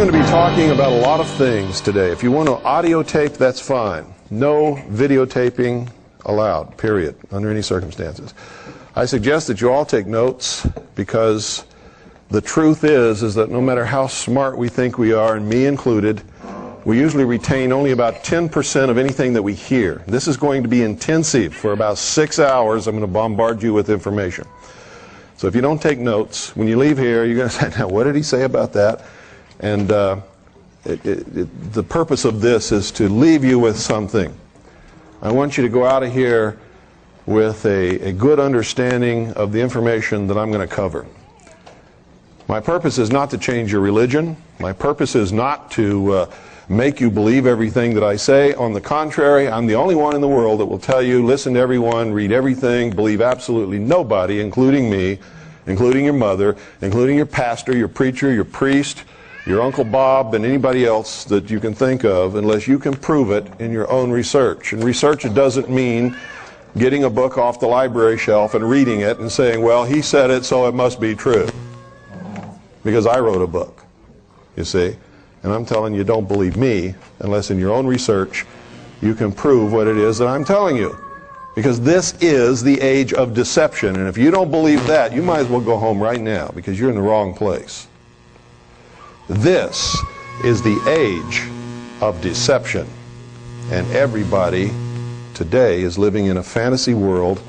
going to be talking about a lot of things today. If you want to audio tape, that's fine. No videotaping allowed, period, under any circumstances. I suggest that you all take notes, because the truth is that no matter how smart we think we are, and me included, we usually retain only about 10% of anything that we hear. This is going to be intensive. For about 6 hours, I'm going to bombard you with information. So if you don't take notes, when you leave here, you're going to say, now, what did he say about that? And the purpose of this is to leave you with something. I want you to go out of here with a good understanding of the information that I'm going to cover. My purpose is not to change your religion. My purpose is not to make you believe everything that I say. On the contrary, I'm the only one in the world that will tell you, listen to everyone, read everything, believe absolutely nobody, including me, including your mother, including your pastor, your preacher, your priest, your Uncle Bob, and anybody else that you can think of, unless you can prove it in your own research. And research, it doesn't mean getting a book off the library shelf and reading it and saying, well, he said it, so it must be true. Because I wrote a book, you see. And I'm telling you, don't believe me unless in your own research you can prove what it is that I'm telling you. Because this is the age of deception. And if you don't believe that, you might as well go home right now, because you're in the wrong place. This is the age of deception. And everybody today is living in a fantasy world,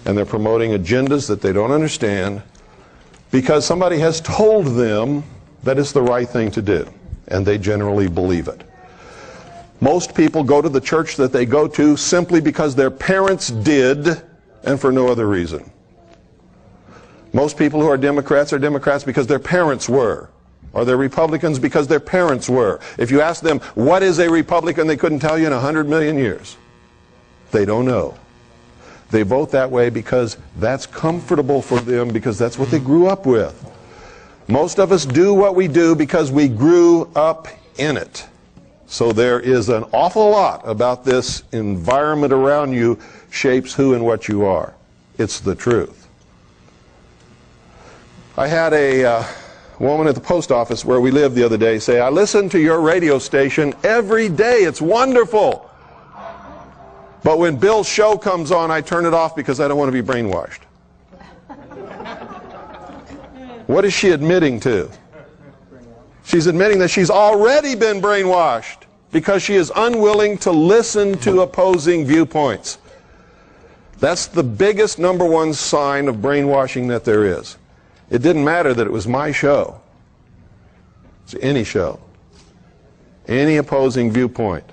and they're promoting agendas that they don't understand because somebody has told them that it's the right thing to do, and they generally believe it. Most people go to the church that they go to simply because their parents did, and for no other reason. Most people who are Democrats because their parents were. Or they're Republicans because their parents were. If you ask them, what is a Republican, they couldn't tell you in 100 million years. They don't know. They vote that way because that's comfortable for them, because that's what they grew up with. Most of us do what we do because we grew up in it. So there is an awful lot about this environment around you shapes who and what you are. It's the truth. I had a woman at the post office where we live the other day say, I listen to your radio station every day. It's wonderful. But when Bill's show comes on, I turn it off because I don't want to be brainwashed. What is she admitting to? She's admitting that she's already been brainwashed because she is unwilling to listen to opposing viewpoints. That's the biggest number one sign of brainwashing that there is. It didn't matter that it was my show. It's any show. Any opposing viewpoint.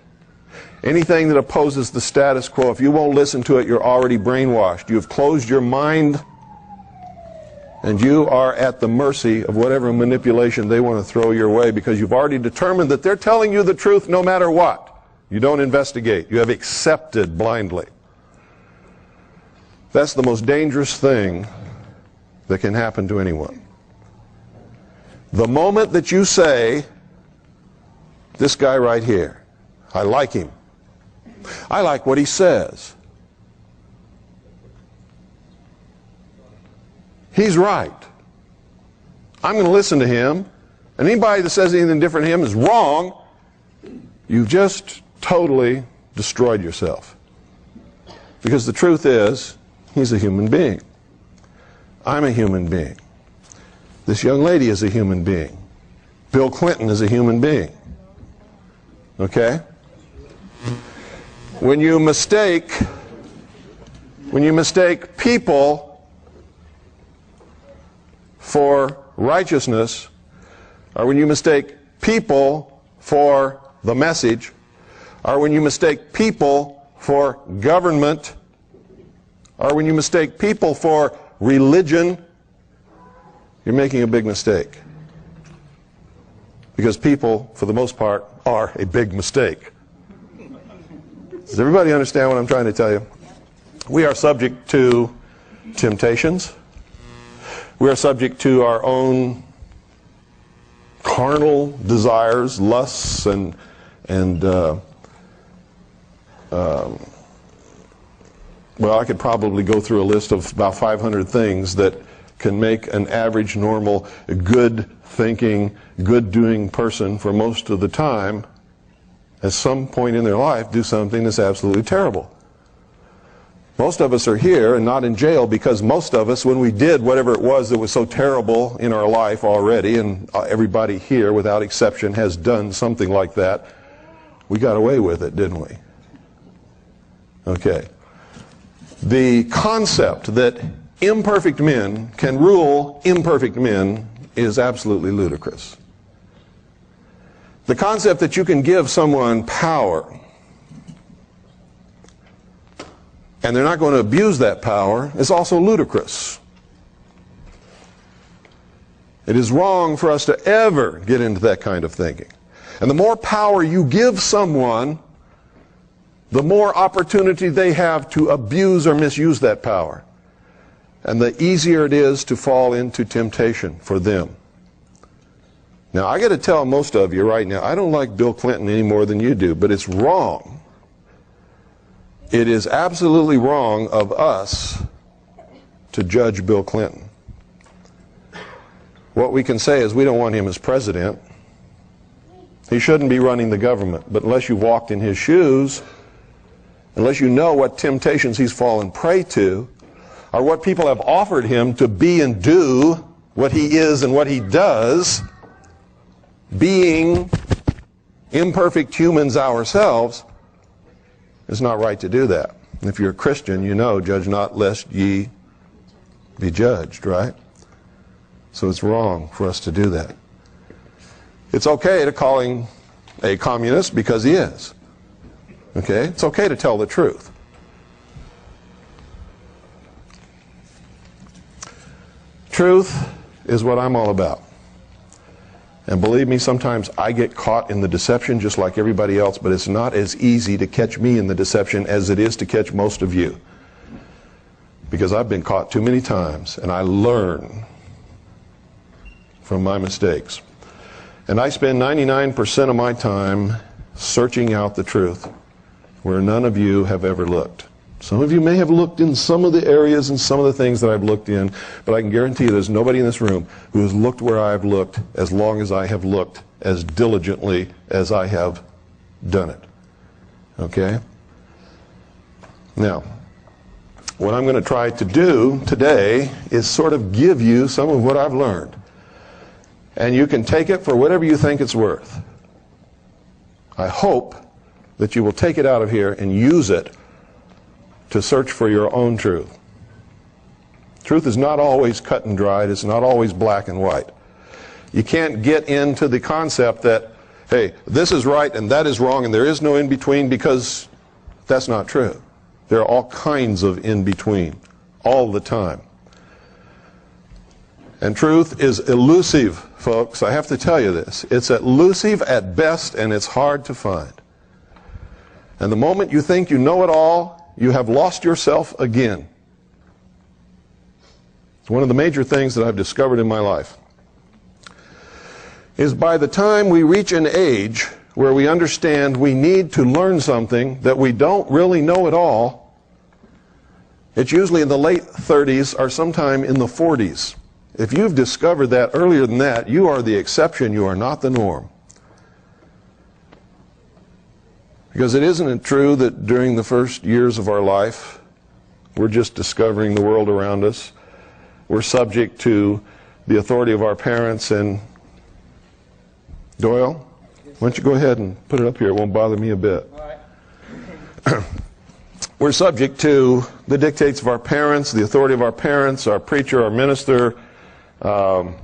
Anything that opposes the status quo, if you won't listen to it, you're already brainwashed. You've closed your mind, and you are at the mercy of whatever manipulation they want to throw your way, because you've already determined that they're telling you the truth no matter what. You don't investigate. You have accepted blindly. That's the most dangerous thing that can happen to anyone. The moment that you say, this guy right here, I like him. I like what he says. He's right. I'm going to listen to him. And anybody that says anything different to him is wrong. You've just totally destroyed yourself. Because the truth is, he's a human being. I'm a human being. This young lady is a human being. Bill Clinton is a human being. Okay? When you mistake people for righteousness, or when you mistake people for the message, or when you mistake people for government, or when you mistake people for religion, you're making a big mistake. Because people, for the most part, are a big mistake. Does everybody understand what I'm trying to tell you? We are subject to temptations. We are subject to our own carnal desires, lusts, and well, I could probably go through a list of about 500 things that can make an average, normal, good-thinking, good-doing person for most of the time, at some point in their life, do something that's absolutely terrible. Most of us are here and not in jail because most of us, when we did whatever it was that was so terrible in our life already, and everybody here, without exception, has done something like that, we got away with it, didn't we? Okay. The concept that imperfect men can rule imperfect men is absolutely ludicrous. The concept that you can give someone power and they're not going to abuse that power is also ludicrous. It is wrong for us to ever get into that kind of thinking. And the more power you give someone, the more opportunity they have to abuse or misuse that power. And the easier it is to fall into temptation for them. Now, I got to tell most of you right now, I don't like Bill Clinton any more than you do, but it's wrong. It is absolutely wrong of us to judge Bill Clinton. What we can say is we don't want him as president. He shouldn't be running the government. But unless you walked in his shoes, unless you know what temptations he's fallen prey to, or what people have offered him to be and do what he is and what he does, being imperfect humans ourselves, it's not right to do that. And if you're a Christian, you know, judge not lest ye be judged, right? So it's wrong for us to do that. It's okay to call him a communist because he is. Okay? It's okay to tell the truth. Truth is what I'm all about. And believe me, sometimes I get caught in the deception just like everybody else, but it's not as easy to catch me in the deception as it is to catch most of you. Because I've been caught too many times, and I learn from my mistakes. And I spend 99% of my time searching out the truth where none of you have ever looked. Some of you may have looked in some of the areas and some of the things that I've looked in, but I can guarantee you there's nobody in this room who has looked where I've looked as long as I have looked, as diligently as I have done it. Okay? Now, what I'm going to try to do today is sort of give you some of what I've learned. And you can take it for whatever you think it's worth. I hope that you will take it out of here and use it to search for your own truth. Truth is not always cut and dried. It's not always black and white. You can't get into the concept that, hey, this is right and that is wrong and there is no in-between, because that's not true. There are all kinds of in-between, all the time. And truth is elusive, folks. I have to tell you this. It's elusive at best, and it's hard to find. And the moment you think you know it all, you have lost yourself again. It's one of the major things that I've discovered in my life. Is by the time we reach an age where we understand we need to learn something that we don't really know at all, it's usually in the late 30s or sometime in the 40s. If you've discovered that earlier than that, you are the exception, you are not the norm. Because isn't it true that during the first years of our life, we're just discovering the world around us? We're subject to the authority of our parents. And Doyle, why don't you go ahead and put it up here? It won't bother me a bit. All right. We're subject to the dictates of our parents, the authority of our parents, our preacher, our minister, high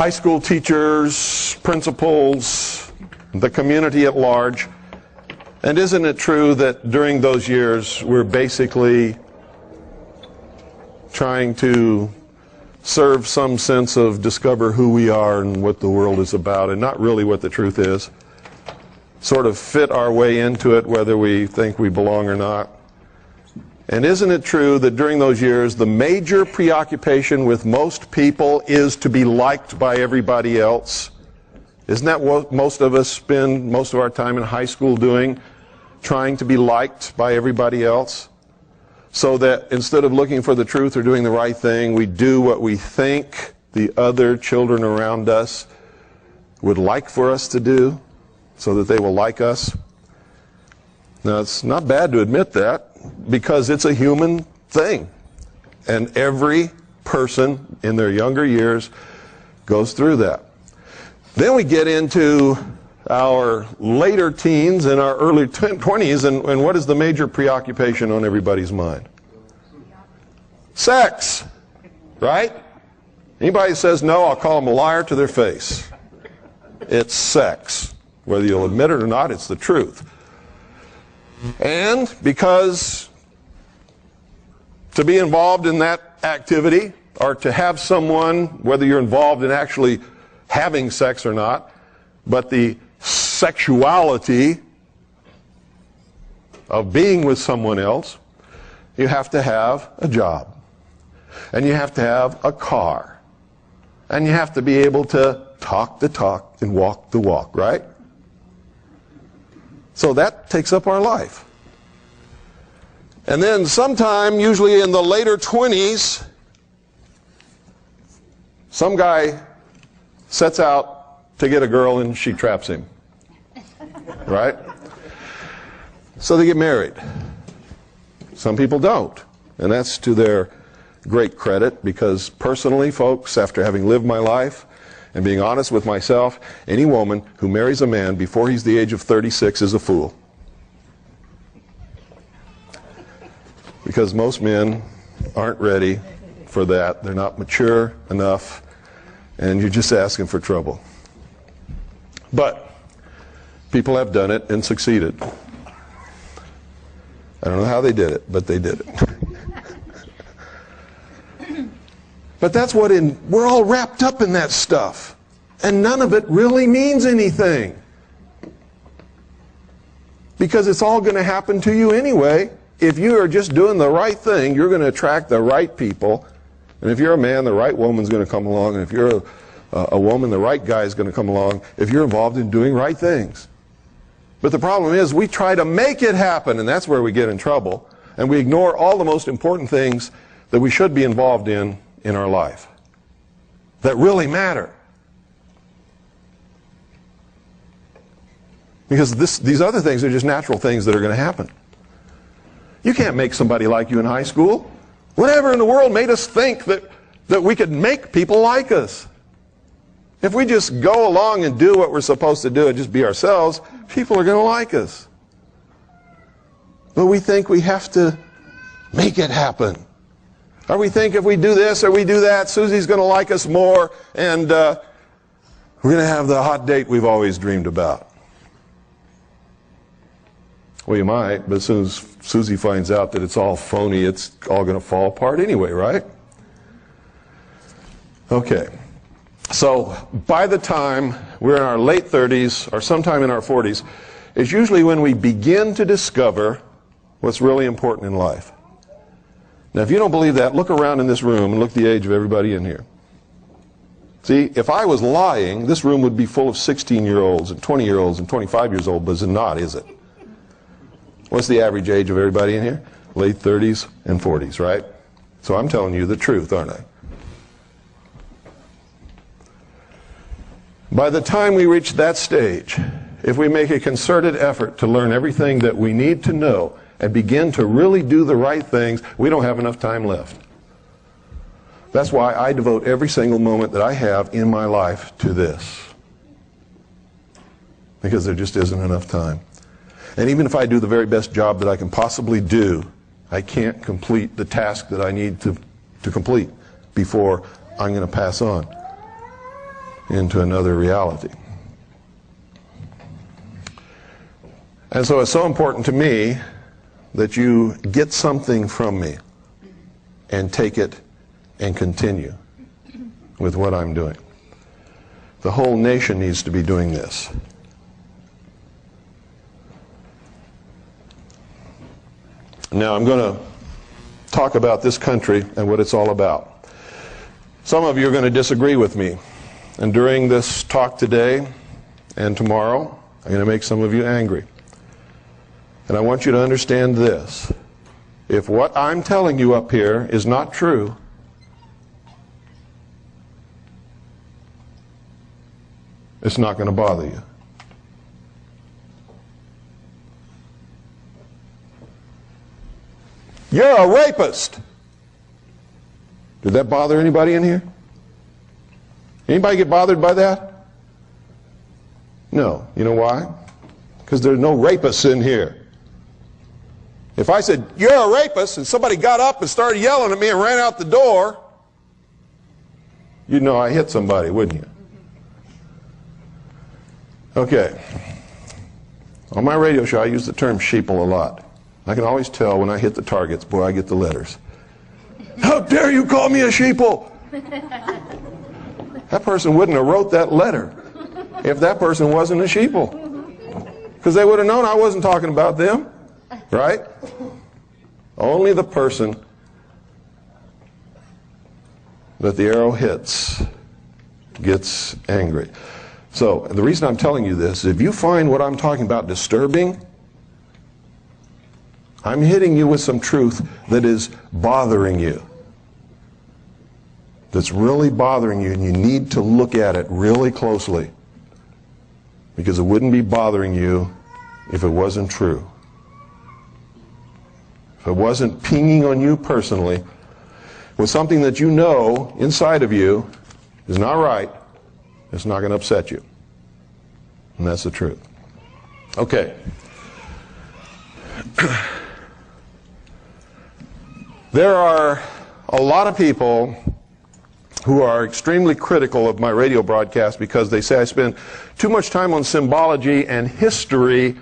school teachers, principals, the community at large. And isn't it true that during those years we're basically trying to serve some sense of discover who we are and what the world is about, and not really what the truth is? Sort of fit our way into it whether we think we belong or not. And isn't it true that during those years the major preoccupation with most people is to be liked by everybody else? Isn't that what most of us spend most of our time in high school doing? Trying to be liked by everybody else? so that instead of looking for the truth or doing the right thing, we do what we think the other children around us would like for us to do so that they will like us. Now, it's not bad to admit that because it's a human thing. And every person in their younger years goes through that. Then we get into our later teens and our early 20s, and what is the major preoccupation on everybody's mind? Sex, right? Anybody who says no, I'll call them a liar to their face. It's sex. Whether you'll admit it or not, it's the truth. And because to be involved in that activity, or to have someone, whether you're involved in actually having sex or not, but the sexuality of being with someone else, you have to have a job. And you have to have a car. And you have to be able to talk the talk and walk the walk, right? So that takes up our life. And then sometime, usually in the later 20s, some guy sets out to get a girl and she traps him. Right? So they get married. Some people don't. And that's to their great credit, because personally, folks, after having lived my life and being honest with myself, any woman who marries a man before he's the age of 36 is a fool. Because most men aren't ready for that. They're not mature enough, and you're just asking for trouble. But people have done it and succeeded. I don't know how they did it, but they did it. But that's what we're all wrapped up in that stuff. And none of it really means anything. Because it's all going to happen to you anyway. If you are just doing the right thing, you're going to attract the right people. And if you're a man, the right woman's going to come along. And if you're a woman, the right guy is going to come along if you're involved in doing right things. But the problem is we try to make it happen, and that's where we get in trouble. And we ignore all the most important things that we should be involved in our life that really matter. Because these other things are just natural things that are going to happen. You can't make somebody like you in high school. Whatever in the world made us think that we could make people like us? If we just go along and do what we're supposed to do and just be ourselves, people are going to like us. But we think we have to make it happen. Or we think if we do this or we do that, Susie's going to like us more, and we're going to have the hot date we've always dreamed about. Well, you might, but as soon as Susie finds out that it's all phony, it's all going to fall apart anyway, right? Okay. So by the time we're in our late 30s or sometime in our 40s, it's usually when we begin to discover what's really important in life. Now, if you don't believe that, look around in this room and look at the age of everybody in here. See, if I was lying, this room would be full of 16-year-olds and 20-year-olds and 25 years old, but it's not, is it? What's the average age of everybody in here? Late 30s and 40s, right? So I'm telling you the truth, aren't I? By the time we reach that stage, if we make a concerted effort to learn everything that we need to know and begin to really do the right things, we don't have enough time left. That's why I devote every single moment that I have in my life to this. Because there just isn't enough time. And even if I do the very best job that I can possibly do, I can't complete the task that I need to complete before I'm going to pass on into another reality. And so it's so important to me that you get something from me and take it and continue with what I'm doing. The whole nation needs to be doing this. Now I'm going to talk about this country and what it's all about. Some of you are going to disagree with me. And during this talk today and tomorrow, I'm going to make some of you angry. And I want you to understand this. If what I'm telling you up here is not true, it's not going to bother you. You're a rapist. Did that bother anybody in here? Anybody get bothered by that? No. You know why? Because there's no rapists in here. If I said, you're a rapist, and somebody got up and started yelling at me and ran out the door, you'd know I hit somebody, wouldn't you? Okay. On my radio show, I use the term sheeple a lot. I can always tell when I hit the targets, boy, I get the letters. How dare you call me a sheeple? That person wouldn't have wrote that letter if that person wasn't a sheeple. Because they would have known I wasn't talking about them. Right? Only the person that the arrow hits gets angry. So the reason I'm telling you this is if you find what I'm talking about disturbing, I'm hitting you with some truth that is bothering you. That's really bothering you, and you need to look at it really closely. Because it wouldn't be bothering you if it wasn't true. If it wasn't pinging on you personally with something that you know inside of you is not right, it's not going to upset you. And that's the truth. Okay. There are a lot of people who are extremely critical of my radio broadcast because they say I spend too much time on symbology and history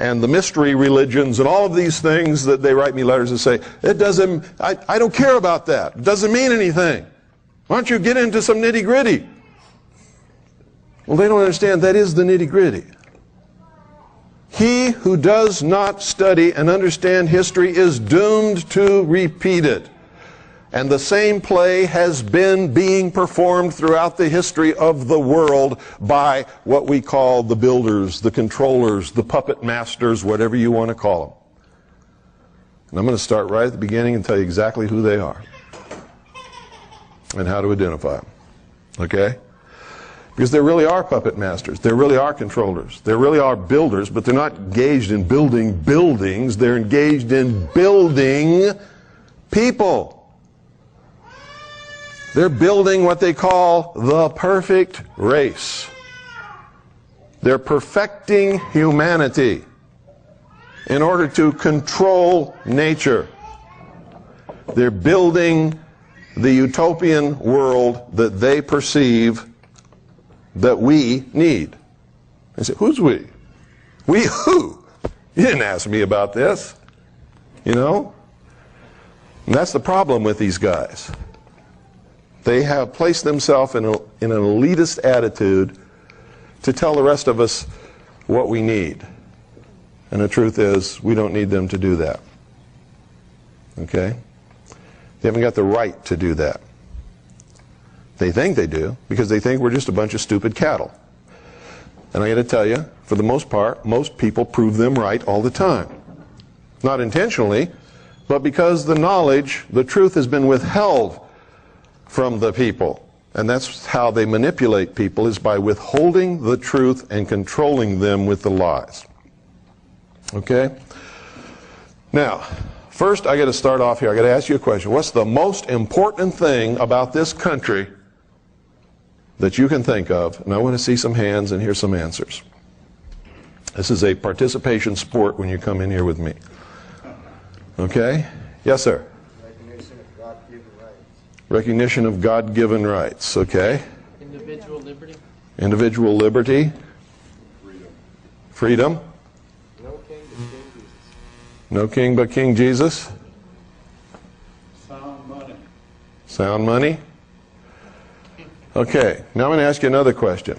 and the mystery religions and all of these things that they write me letters and say, I don't care about that. It doesn't mean anything. Why don't you get into some nitty-gritty? Well, they don't understand that is the nitty-gritty. He who does not study and understand history is doomed to repeat it. And the same play has been being performed throughout the history of the world by what we call the builders, the controllers, the puppet masters, whatever you want to call them. And I'm going to start right at the beginning and tell you exactly who they are and how to identify them. Okay? Because there really are puppet masters. There really are controllers. There really are builders, but they're not engaged in building buildings. They're engaged in building people. They're building what they call the perfect race. They're perfecting humanity in order to control nature. They're building the utopian world that they perceive that we need. I say, who's we? We who? You didn't ask me about this. You know? And that's the problem with these guys. They have placed themselves in an elitist attitude to tell the rest of us what we need. And the truth is, we don't need them to do that. Okay? They haven't got the right to do that. They think they do, because they think we're just a bunch of stupid cattle. And I got to tell you, for the most part, most people prove them right all the time. Not intentionally, but because the knowledge, the truth has been withheld from the people. And that's how they manipulate people, is by withholding the truth and controlling them with the lies. Okay? Now, first I got to start off here. I got to ask you a question. What's the most important thing about this country that you can think of? And I want to see some hands and hear some answers. This is a participation sport when you come in here with me. Okay? Yes, sir. Recognition of God-given rights, okay? Individual liberty. Individual liberty. Freedom. No king but King Jesus. Sound money. Sound money. Okay, now I'm going to ask you another question.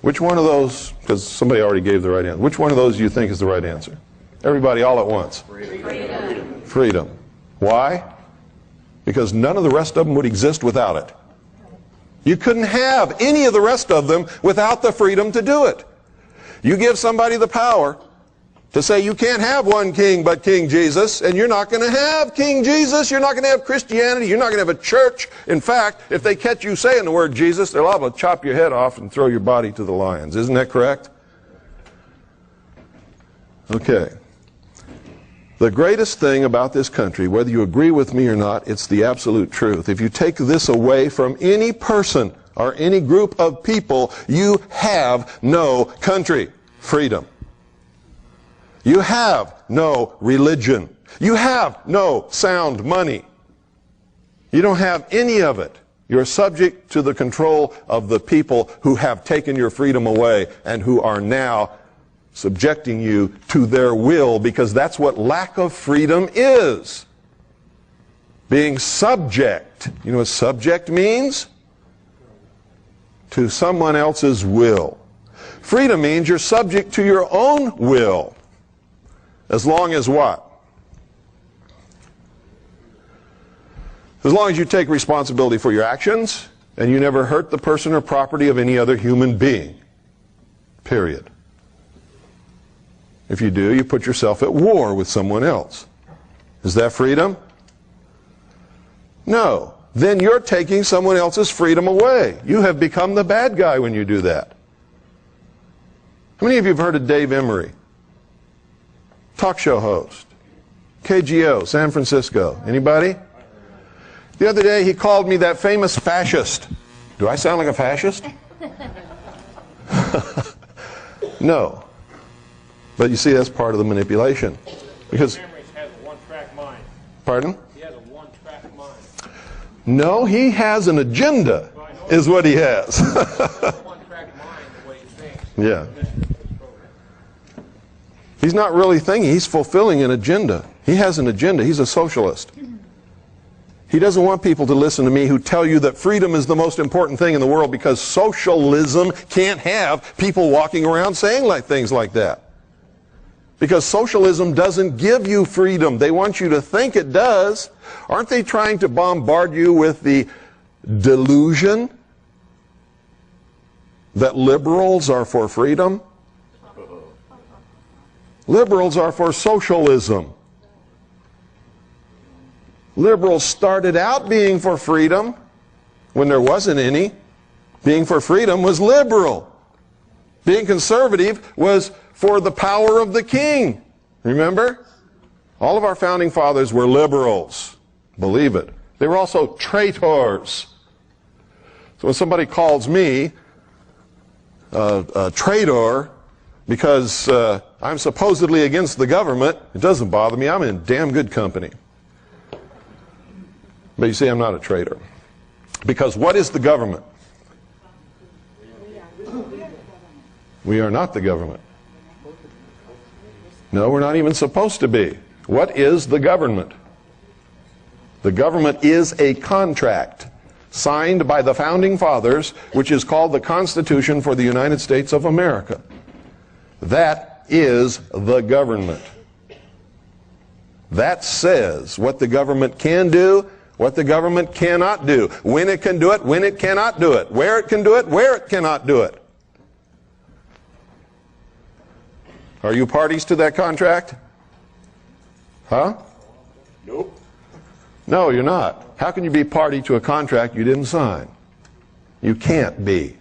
Which one of those, because somebody already gave the right answer, which one of those do you think is the right answer? Everybody all at once. Freedom. Freedom. Why? Because none of the rest of them would exist without it. You couldn't have any of the rest of them without the freedom to do it. You give somebody the power to say you can't have one king but King Jesus, and you're not going to have King Jesus. You're not going to have Christianity. You're not going to have a church. In fact, if they catch you saying the word Jesus, they're liable to chop your head off and throw your body to the lions. Isn't that correct? Okay. The greatest thing about this country, whether you agree with me or not, it's the absolute truth. If you take this away from any person or any group of people, you have no country. Freedom. You have no religion. You have no sound money. You don't have any of it. You're subject to the control of the people who have taken your freedom away and who are now subjecting you to their will, because that's what lack of freedom is. Being subject. You know what subject means? To someone else's will. Freedom means you're subject to your own will. As long as what? As long as you take responsibility for your actions and you never hurt the person or property of any other human being. Period. If you do, you put yourself at war with someone else. Is that freedom? No. Then you're taking someone else's freedom away. You have become the bad guy when you do that. How many of you have heard of Dave Emery? Talk show host. KGO, San Francisco. Anybody? The other day he called me that famous fascist. Do I sound like a fascist? No. But you see, that's part of the manipulation. Because Emery has a one-track mind. Pardon? He has a one-track mind. No, he has an agenda, is what he has. One-track mind, the way he thinks. Yeah. He's not really thinking, he's fulfilling an agenda. He has an agenda. He's a socialist. He doesn't want people to listen to me who tell you that freedom is the most important thing in the world, because socialism can't have people walking around saying things like that. Because socialism doesn't give you freedom. They want you to think it does. Aren't they trying to bombard you with the delusion that liberals are for freedom? Liberals are for socialism. Liberals started out being for freedom when there wasn't any. Being for freedom was liberal. Being conservative was for the power of the king. Remember? All of our founding fathers were liberals. Believe it. They were also traitors. So when somebody calls me a traitor because I'm supposedly against the government, it doesn't bother me. I'm in damn good company. But you see, I'm not a traitor. Because what is the government? We are not the government. No, we're not even supposed to be. What is the government? The government is a contract signed by the founding fathers, which is called the Constitution for the United States of America. That is the government. That says what the government can do, what the government cannot do, when it can do it, when it cannot do it, where it can do it, where it cannot do it. Are you parties to that contract? Huh? Nope. No, you're not. How can you be party to a contract you didn't sign? You can't be.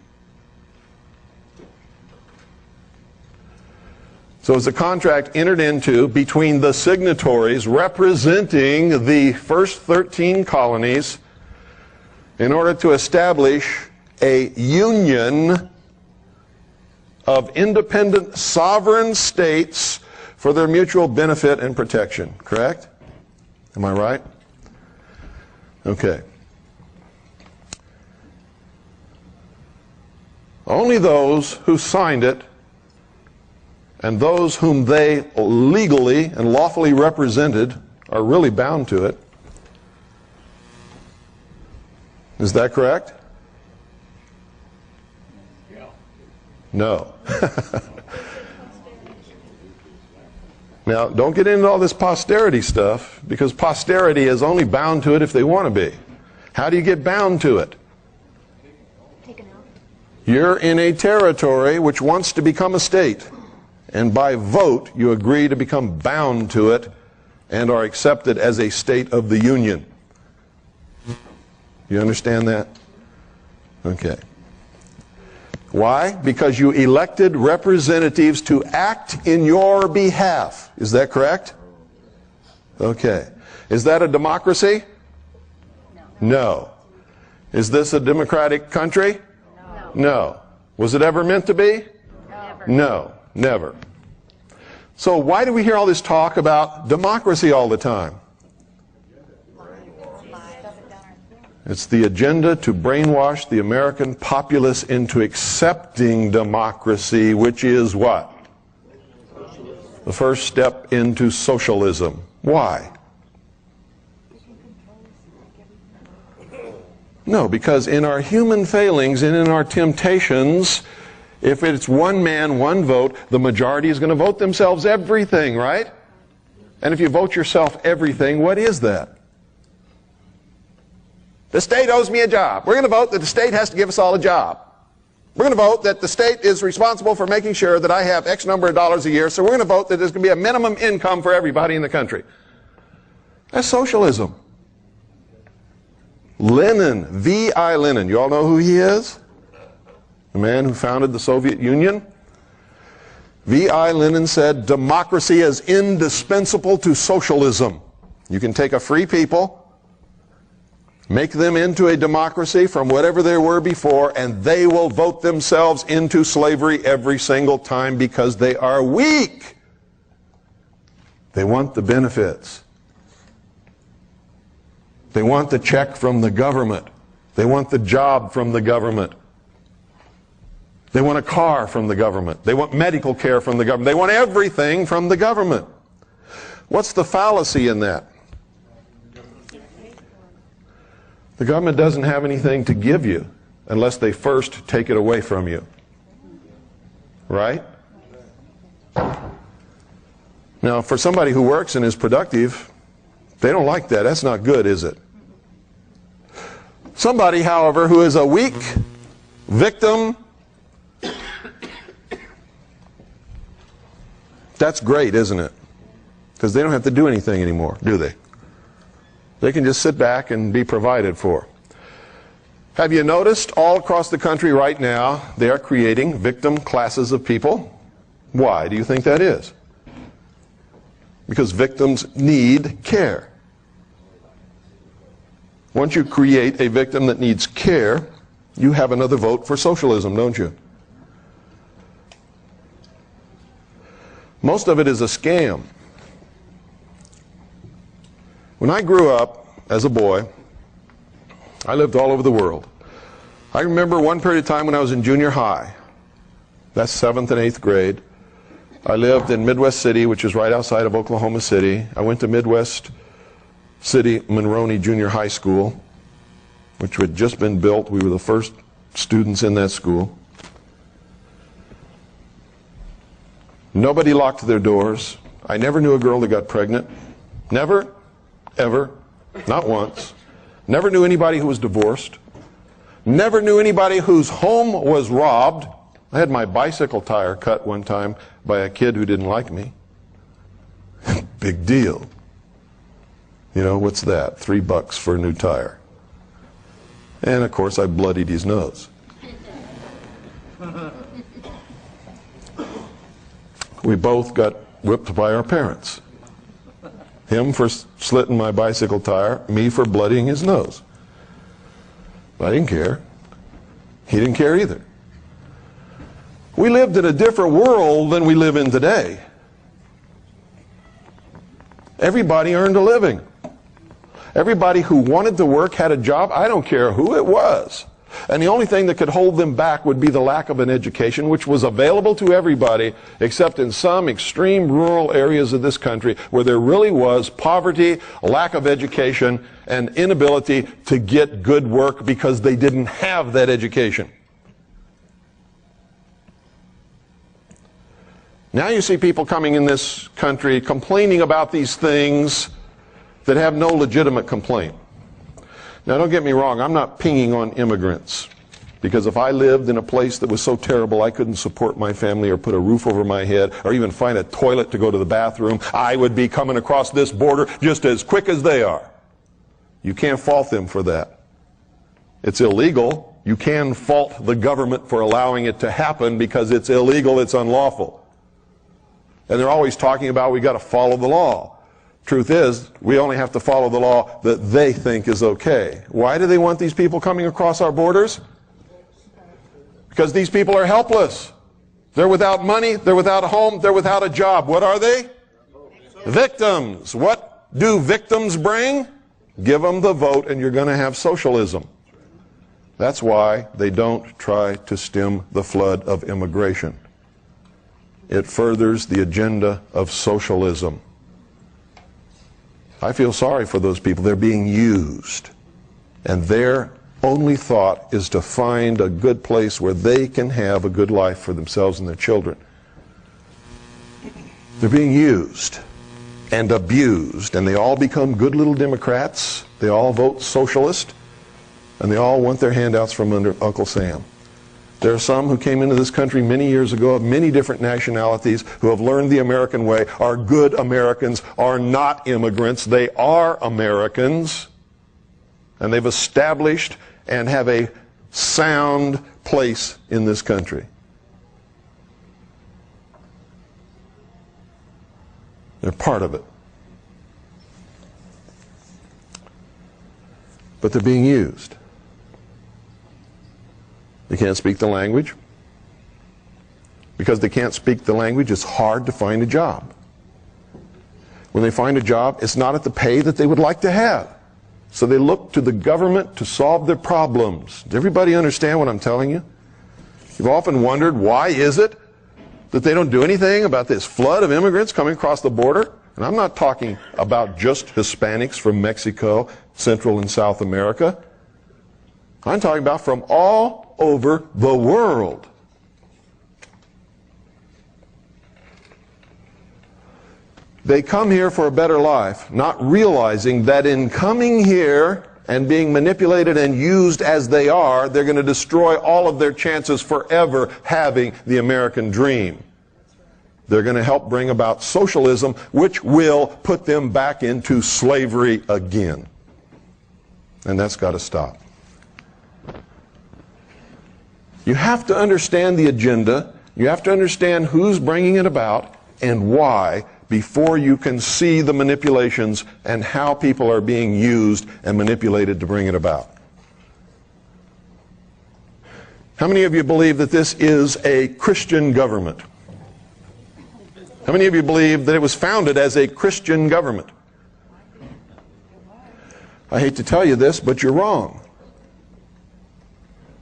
So it's a contract entered into between the signatories representing the first 13 colonies in order to establish a union of independent sovereign states for their mutual benefit and protection. Correct? Am I right? Okay. Only those who signed it and those whom they legally and lawfully represented are really bound to it. Is that correct? Yeah. No. Now, don't get into all this posterity stuff, because posterity is only bound to it if they want to be. How do you get bound to it? Taken out. You're in a territory which wants to become a state. and by vote you agree to become bound to it and are accepted as a state of the Union. You understand that? Okay. Why? Because you elected representatives to act in your behalf. Is that correct? Okay. Is that a democracy? No. Is this a democratic country? No. Was it ever meant to be? No, never. So why do we hear all this talk about democracy all the time? It's the agenda to brainwash the American populace into accepting democracy, which is what? The first step into socialism. Why? No, because in our human failings and in our temptations, if it's one man, one vote, the majority is going to vote themselves everything, right? And if you vote yourself everything, what is that? The state owes me a job. We're going to vote that the state has to give us all a job. We're going to vote that the state is responsible for making sure that I have X number of dollars a year, so we're going to vote that there's going to be a minimum income for everybody in the country. That's socialism. Lenin, V.I. Lenin, you all know who he is? The man who founded the Soviet Union? V.I. Lenin said, democracy is indispensable to socialism. You can take a free people, make them into a democracy from whatever they were before, and they will vote themselves into slavery every single time because they are weak. They want the benefits. They want the check from the government. They want the job from the government. They want a car from the government. They want medical care from the government. They want everything from the government. What's the fallacy in that? The government doesn't have anything to give you unless they first take it away from you. Right? Now, for somebody who works and is productive, they don't like that. That's not good, is it? Somebody, however, who is a weak victim, that's great, isn't it? Because they don't have to do anything anymore, do they? They can just sit back and be provided for. Have you noticed all across the country right now, they are creating victim classes of people? Why do you think that is? Because victims need care. Once you create a victim that needs care, you have another vote for socialism, don't you? Most of it is a scam. When I grew up as a boy, I lived all over the world. I remember one period of time when I was in junior high. That's 7th and 8th grade. I lived in Midwest City, which is right outside of Oklahoma City. I went to Midwest City Monroney Junior High School, which had just been built. We were the first students in that school. Nobody locked their doors. I never knew a girl that got pregnant. Never, ever, not once. Never knew anybody who was divorced. Never knew anybody whose home was robbed. I had my bicycle tire cut one time by a kid who didn't like me. Big deal. You know, what's that? $3 for a new tire. And of course I bloodied his nose. We both got whipped by our parents. Him for slitting my bicycle tire, me for bloodying his nose. I didn't care. He didn't care either. We lived in a different world than we live in today. Everybody earned a living. Everybody who wanted to work had a job. I don't care who it was. And the only thing that could hold them back would be the lack of an education, which was available to everybody, except in some extreme rural areas of this country where there really was poverty, lack of education, and inability to get good work because they didn't have that education. Now you see people coming in this country complaining about these things that have no legitimate complaint. Now don't get me wrong, I'm not pinging on immigrants, Because if I lived in a place that was so terrible I couldn't support my family or put a roof over my head or even find a toilet to go to the bathroom, I would be coming across this border just as quick as they are. You can't fault them for that. It's illegal. You can fault the government for allowing it to happen because it's illegal, it's unlawful. And they're always talking about we got to follow the law. Truth is, we only have to follow the law that they think is okay. Why do they want these people coming across our borders? Because these people are helpless. They're without money, they're without a home, they're without a job. What are they? Victims. What do victims bring? Give them the vote and you're going to have socialism. That's why they don't try to stem the flood of immigration. It furthers the agenda of socialism. I feel sorry for those people. They're being used. And their only thought is to find a good place where they can have a good life for themselves and their children. They're being used and abused, and they all become good little Democrats. They all vote socialist, and they all want their handouts from under Uncle Sam. There are some who came into this country many years ago of many different nationalities who have learned the American way, are good Americans, are not immigrants. They are Americans, and they've established and have a sound place in this country. They're part of it. But they're being used. They can't speak the language. Because they can't speak the language, it's hard to find a job. When they find a job, it's not at the pay that they would like to have. So they look to the government to solve their problems. Does everybody understand what I'm telling you? You've often wondered, why is it that they don't do anything about this flood of immigrants coming across the border? And I'm not talking about just Hispanics from Mexico, Central and South America. I'm talking about from all over the world. They come here for a better life, not realizing that in coming here and being manipulated and used as they are, they're going to destroy all of their chances forever having the American dream. They're going to help bring about socialism, which will put them back into slavery again. And that's got to stop. You have to understand the agenda. You have to understand who's bringing it about and why before you can see the manipulations and how people are being used and manipulated to bring it about. How many of you believe that this is a Christian government? How many of you believe that it was founded as a Christian government? I hate to tell you this, but you're wrong.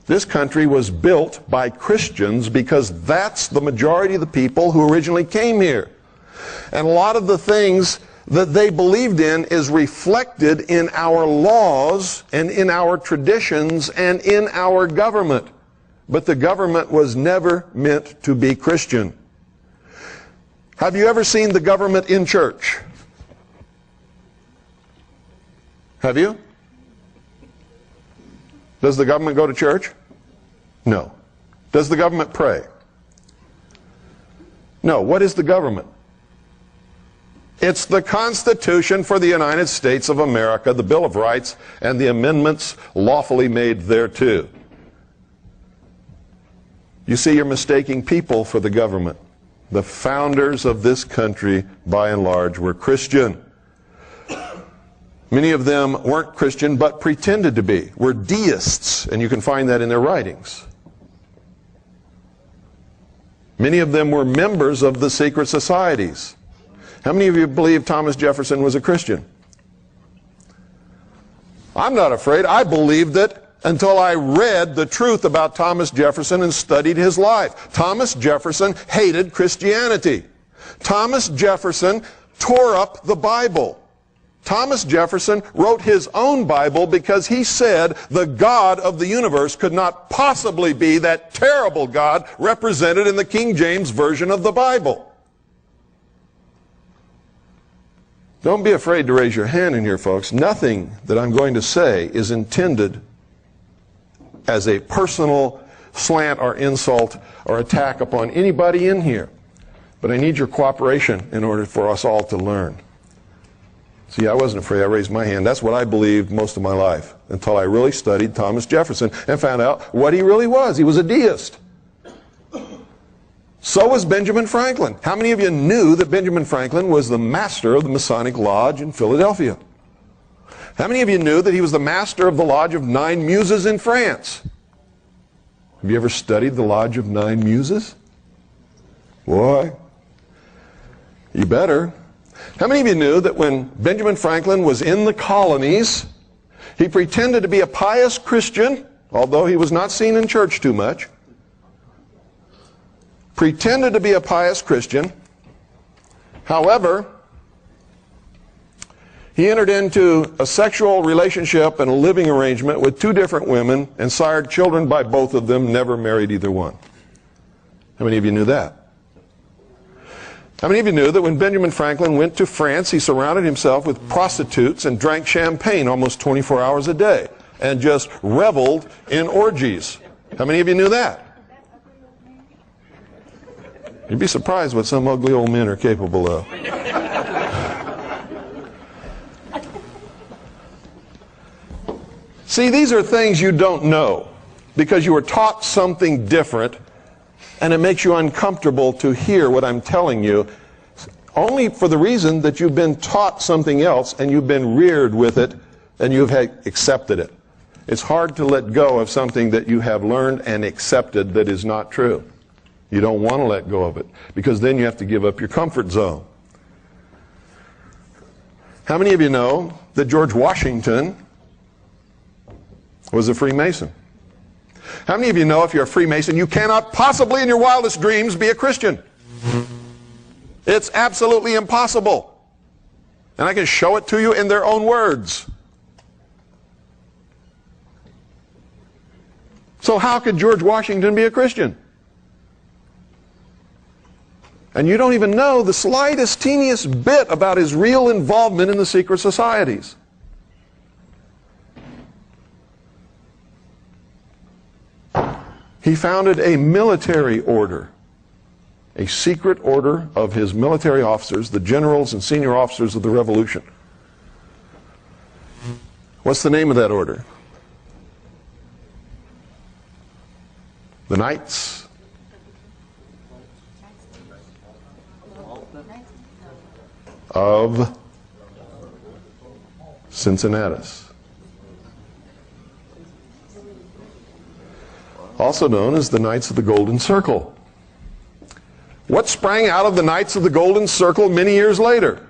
This country was built by Christians because that's the majority of the people who originally came here. And a lot of the things that they believed in is reflected in our laws and in our traditions and in our government. But the government was never meant to be Christian. Have you ever seen the government in church? Have you? Does the government go to church? No. Does the government pray? No. What is the government? It's the Constitution for the United States of America, the Bill of Rights, and the amendments lawfully made thereto. You see, you're mistaking people for the government. The founders of this country, by and large, were Christian. Many of them weren't Christian, but pretended to be, were deists, and you can find that in their writings. Many of them were members of the secret societies. How many of you believe Thomas Jefferson was a Christian? I'm not afraid. I believed it until I read the truth about Thomas Jefferson and studied his life. Thomas Jefferson hated Christianity. Thomas Jefferson tore up the Bible. Thomas Jefferson wrote his own Bible because he said the God of the universe could not possibly be that terrible God represented in the King James Version of the Bible. Don't be afraid to raise your hand in here, folks. Nothing that I'm going to say is intended as a personal slant or insult or attack upon anybody in here. But I need your cooperation in order for us all to learn. See, I wasn't afraid. I raised my hand. That's what I believed most of my life until I really studied Thomas Jefferson and found out what he really was. He was a deist. So was Benjamin Franklin. How many of you knew that Benjamin Franklin was the master of the Masonic Lodge in Philadelphia? How many of you knew that he was the master of the Lodge of Nine Muses in France? Have you ever studied the Lodge of Nine Muses? Boy, you better. How many of you knew that when Benjamin Franklin was in the colonies, he pretended to be a pious Christian, although he was not seen in church too much, pretended to be a pious Christian. However, he entered into a sexual relationship and a living arrangement with two different women and sired children by both of them, never married either one. How many of you knew that? How many of you knew that when Benjamin Franklin went to France, he surrounded himself with prostitutes and drank champagne almost 24 hours a day and just reveled in orgies? How many of you knew that? You'd be surprised what some ugly old men are capable of. See, these are things you don't know because you were taught something different, and it makes you uncomfortable to hear what I'm telling you, only for the reason that you've been taught something else and you've been reared with it and you've accepted it. It's hard to let go of something that you have learned and accepted that is not true. You don't want to let go of it because then you have to give up your comfort zone. How many of you know that George Washington was a Freemason? How many of you know if you're a Freemason, you cannot possibly in your wildest dreams be a Christian? It's absolutely impossible. And I can show it to you in their own words. So how could George Washington be a Christian? And you don't even know the slightest, teeniest bit about his real involvement in the secret societies. He founded a military order, a secret order of his military officers, the generals and senior officers of the Revolution. What's the name of that order? The Knights of Cincinnatus, also known as the Knights of the Golden Circle. What sprang out of the Knights of the Golden Circle many years later?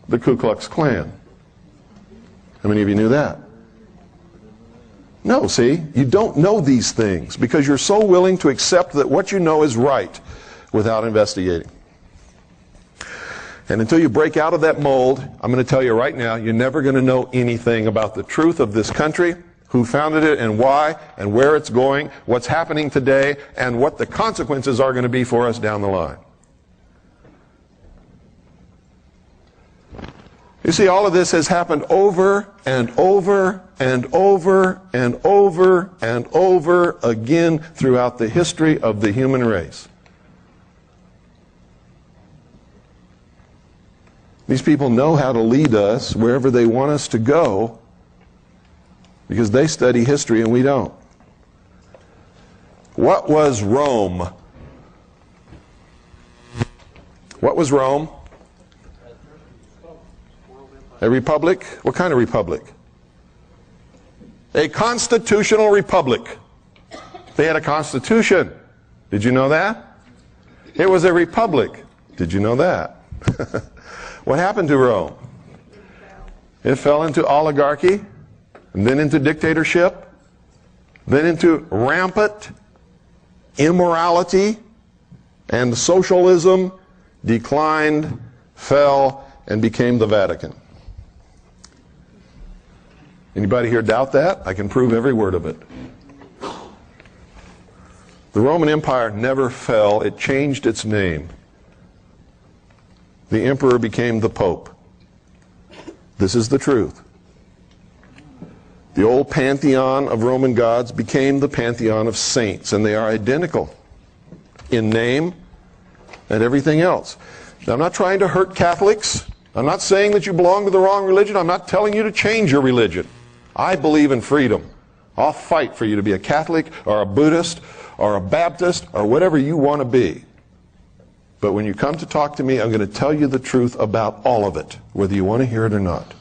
The Ku Klux Klan. How many of you knew that? No, see, you don't know these things because you're so willing to accept that what you know is right without investigating. And until you break out of that mold, I'm going to tell you right now, you're never going to know anything about the truth of this country, who founded it and why, and where it's going, what's happening today, and what the consequences are going to be for us down the line. You see, all of this has happened over and over and over and over and over again throughout the history of the human race. These people know how to lead us wherever they want us to go because they study history and we don't. What was Rome? What was Rome? A republic? What kind of republic? A constitutional republic. They had a constitution. Did you know that? It was a republic. Did you know that? What happened to Rome? It fell into oligarchy, and then into dictatorship, then into rampant immorality, and socialism declined, fell, and became the Vatican. Anybody here doubt that? I can prove every word of it. The Roman Empire never fell. It changed its name. The emperor became the Pope. This is the truth. The old pantheon of Roman gods became the pantheon of saints, and they are identical in name and everything else. Now, I'm not trying to hurt Catholics. I'm not saying that you belong to the wrong religion. I'm not telling you to change your religion. I believe in freedom. I'll fight for you to be a Catholic or a Buddhist or a Baptist or whatever you want to be. But when you come to talk to me, I'm going to tell you the truth about all of it, whether you want to hear it or not.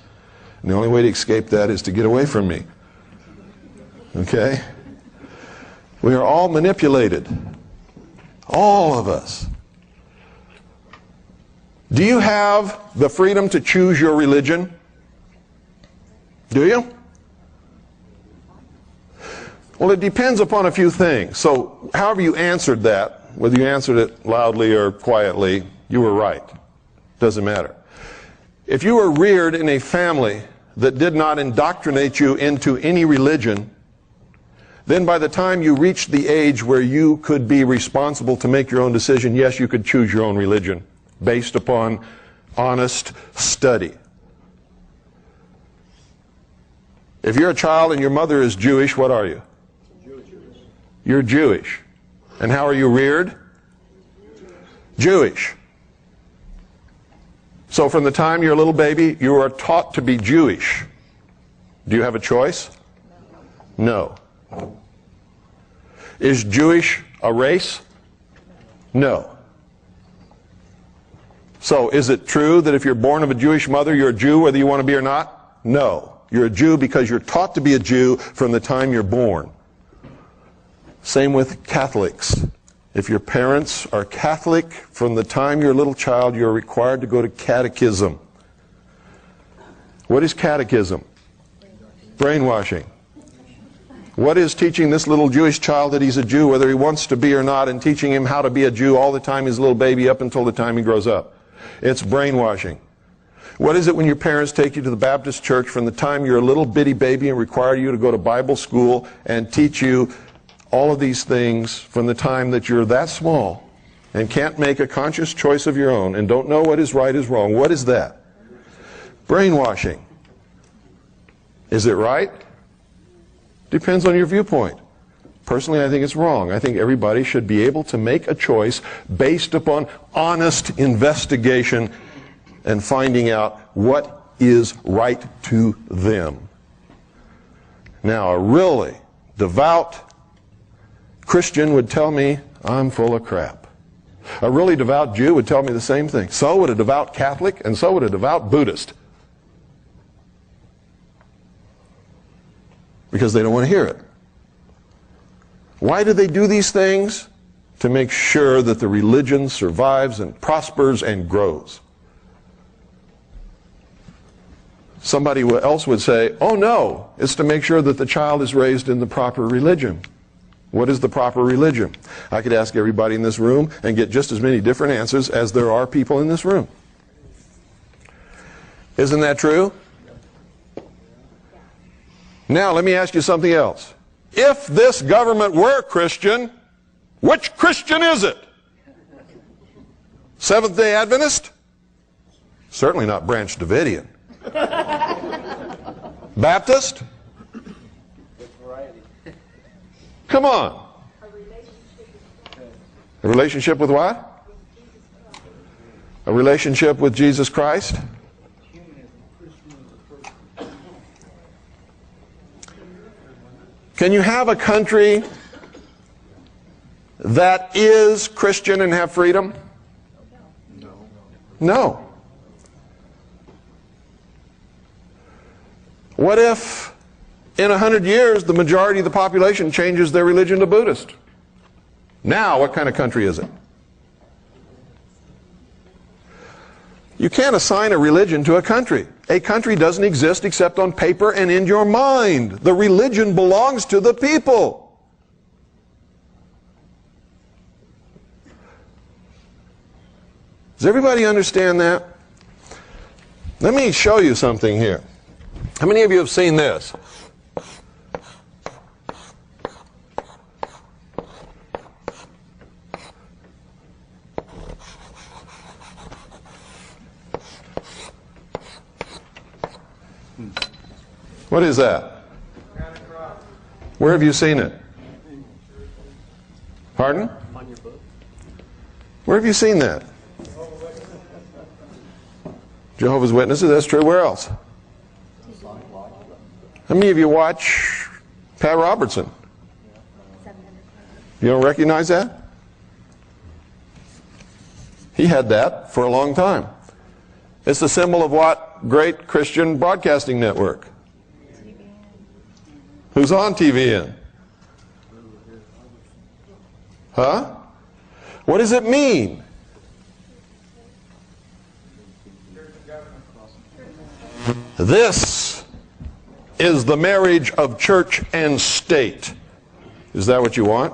And the only way to escape that is to get away from me. Okay? We are all manipulated. All of us. Do you have the freedom to choose your religion? Do you? Well, it depends upon a few things. So, however you answered that, whether you answered it loudly or quietly, you were right. Doesn't matter. If you were reared in a family that did not indoctrinate you into any religion, then by the time you reached the age where you could be responsible to make your own decision, yes, you could choose your own religion based upon honest study. If you're a child and your mother is Jewish, what are you? You're Jewish. And how are you reared? Jewish. So from the time you're a little baby, you are taught to be Jewish. Do you have a choice? No. Is Jewish a race? No. So is it true that if you're born of a Jewish mother, you're a Jew whether you want to be or not? No. You're a Jew because you're taught to be a Jew from the time you're born. Same with Catholics. If your parents are Catholic, from the time you're a little child, you're required to go to catechism. What is catechism? Brainwashing. What is teaching this little Jewish child that he's a Jew, whether he wants to be or not, and teaching him how to be a Jew all the time he's a little baby up until the time he grows up? It's brainwashing. What is it when your parents take you to the Baptist church from the time you're a little bitty baby and require you to go to Bible school and teach you all of these things from the time that you're that small and can't make a conscious choice of your own and don't know what is right is wrong? What is that? Brainwashing. Is it right? Depends on your viewpoint. Personally, I think it's wrong. I think everybody should be able to make a choice based upon honest investigation and finding out what is right to them. Now, a really devout Christian would tell me I'm full of crap. A really devout Jew would tell me the same thing. So would a devout Catholic, and so would a devout Buddhist. Because they don't want to hear it. Why do they do these things? To make sure that the religion survives and prospers and grows. Somebody else would say, oh no, it's to make sure that the child is raised in the proper religion. What is the proper religion? I could ask everybody in this room and get just as many different answers as there are people in this room. Isn't that true? Now, let me ask you something else. If this government were Christian, which Christian is it? Seventh-day Adventist? Certainly not Branch Davidian. Baptist? Come on. A relationship with what? A relationship with Jesus Christ? Can you have a country that is Christian and have freedom? No. What if in 100 years the majority of the population changes their religion to Buddhist? Now, what kind of country is it? You can't assign a religion to a country. A country doesn't exist except on paper and in your mind. The religion belongs to the people. Does everybody understand that? Let me show you something here. How many of you have seen this? What is that? Where have you seen it? Pardon? On your book. Where have you seen that? Jehovah's Witnesses, that's true. Where else? How many of you watch Pat Robertson? You don't recognize that? He had that for a long time. It's the symbol of what great Christian broadcasting network? Who's on TVN? Huh? What does it mean? This is the marriage of church and state. Is that what you want?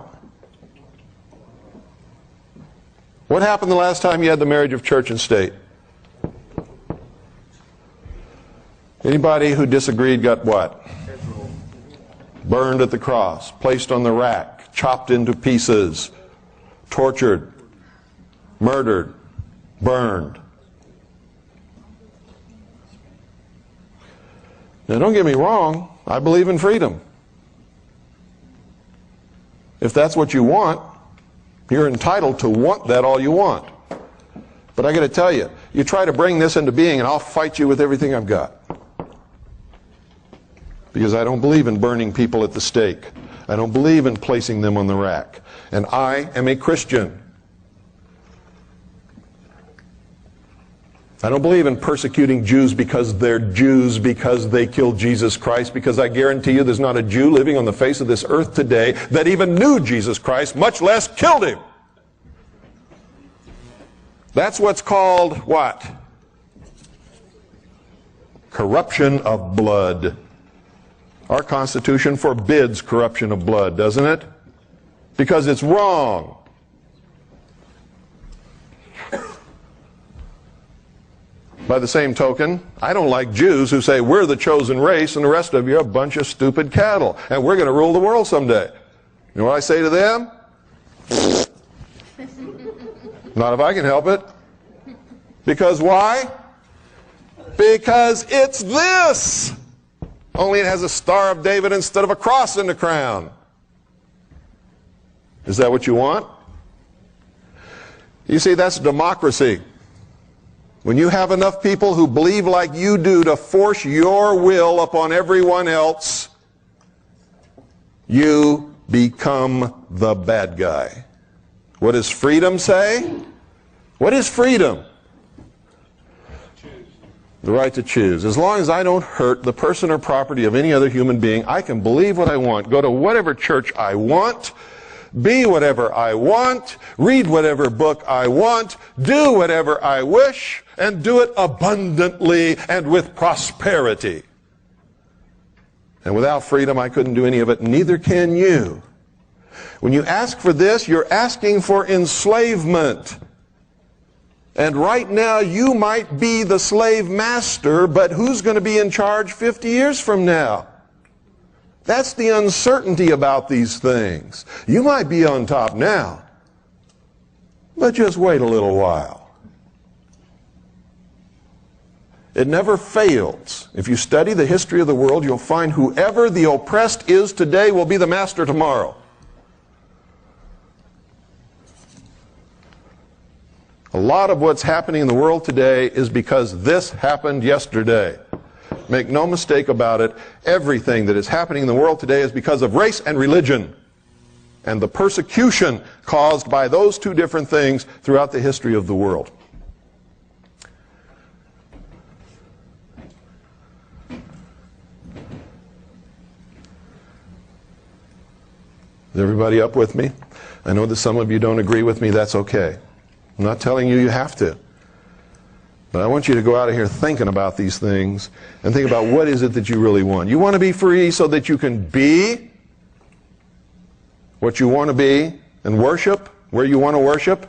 What happened the last time you had the marriage of church and state? Anybody who disagreed got what? Burned at the cross, placed on the rack, chopped into pieces, tortured, murdered, burned. Now don't get me wrong, I believe in freedom. If that's what you want, you're entitled to want that all you want. But I got to tell you, you try to bring this into being and I'll fight you with everything I've got. Because I don't believe in burning people at the stake. I don't believe in placing them on the rack. And I am a Christian. I don't believe in persecuting Jews because they're Jews, because they killed Jesus Christ, because I guarantee you there's not a Jew living on the face of this earth today that even knew Jesus Christ, much less killed him. That's what's called what? Corruption of blood. Our Constitution forbids corruption of blood, doesn't it? Because it's wrong. By the same token, I don't like Jews who say, we're the chosen race and the rest of you are a bunch of stupid cattle and we're going to rule the world someday. You know what I say to them? Not if I can help it. Because why? Because it's this. Only it has a Star of David instead of a cross in the crown. Is that what you want? You see, that's democracy. When you have enough people who believe like you do to force your will upon everyone else, you become the bad guy. What does freedom say? What is freedom? The right to choose. As long as I don't hurt the person or property of any other human being, I can believe what I want, go to whatever church I want, be whatever I want, read whatever book I want, do whatever I wish, and do it abundantly and with prosperity. And without freedom, I couldn't do any of it, neither can you. When you ask for this, you're asking for enslavement. And right now, you might be the slave master, but who's going to be in charge 50 years from now? That's the uncertainty about these things. You might be on top now, but just wait a little while. It never fails. If you study the history of the world, you'll find whoever the oppressed is today will be the master tomorrow. A lot of what's happening in the world today is because this happened yesterday. Make no mistake about it, everything that is happening in the world today is because of race and religion and the persecution caused by those two different things throughout the history of the world. Is everybody up with me? I know that some of you don't agree with me. That's okay. I'm not telling you you have to. But I want you to go out of here thinking about these things and think about what is it that you really want. You want to be free so that you can be what you want to be and worship where you want to worship?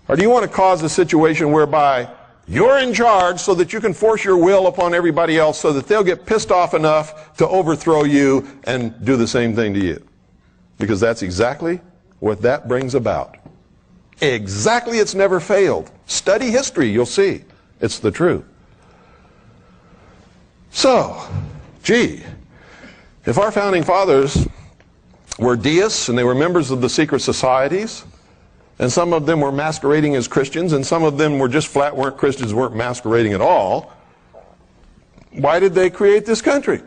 Or do you want to cause a situation whereby you're in charge so that you can force your will upon everybody else so that they'll get pissed off enough to overthrow you and do the same thing to you? Because that's exactly what that brings about. Exactly, it's never failed. Study history, you'll see. It's the truth. So, gee, if our founding fathers were deists and they were members of the secret societies. And some of them were masquerading as Christians, and some of them were just flat weren't Christians, weren't masquerading at all. Why did they create this country?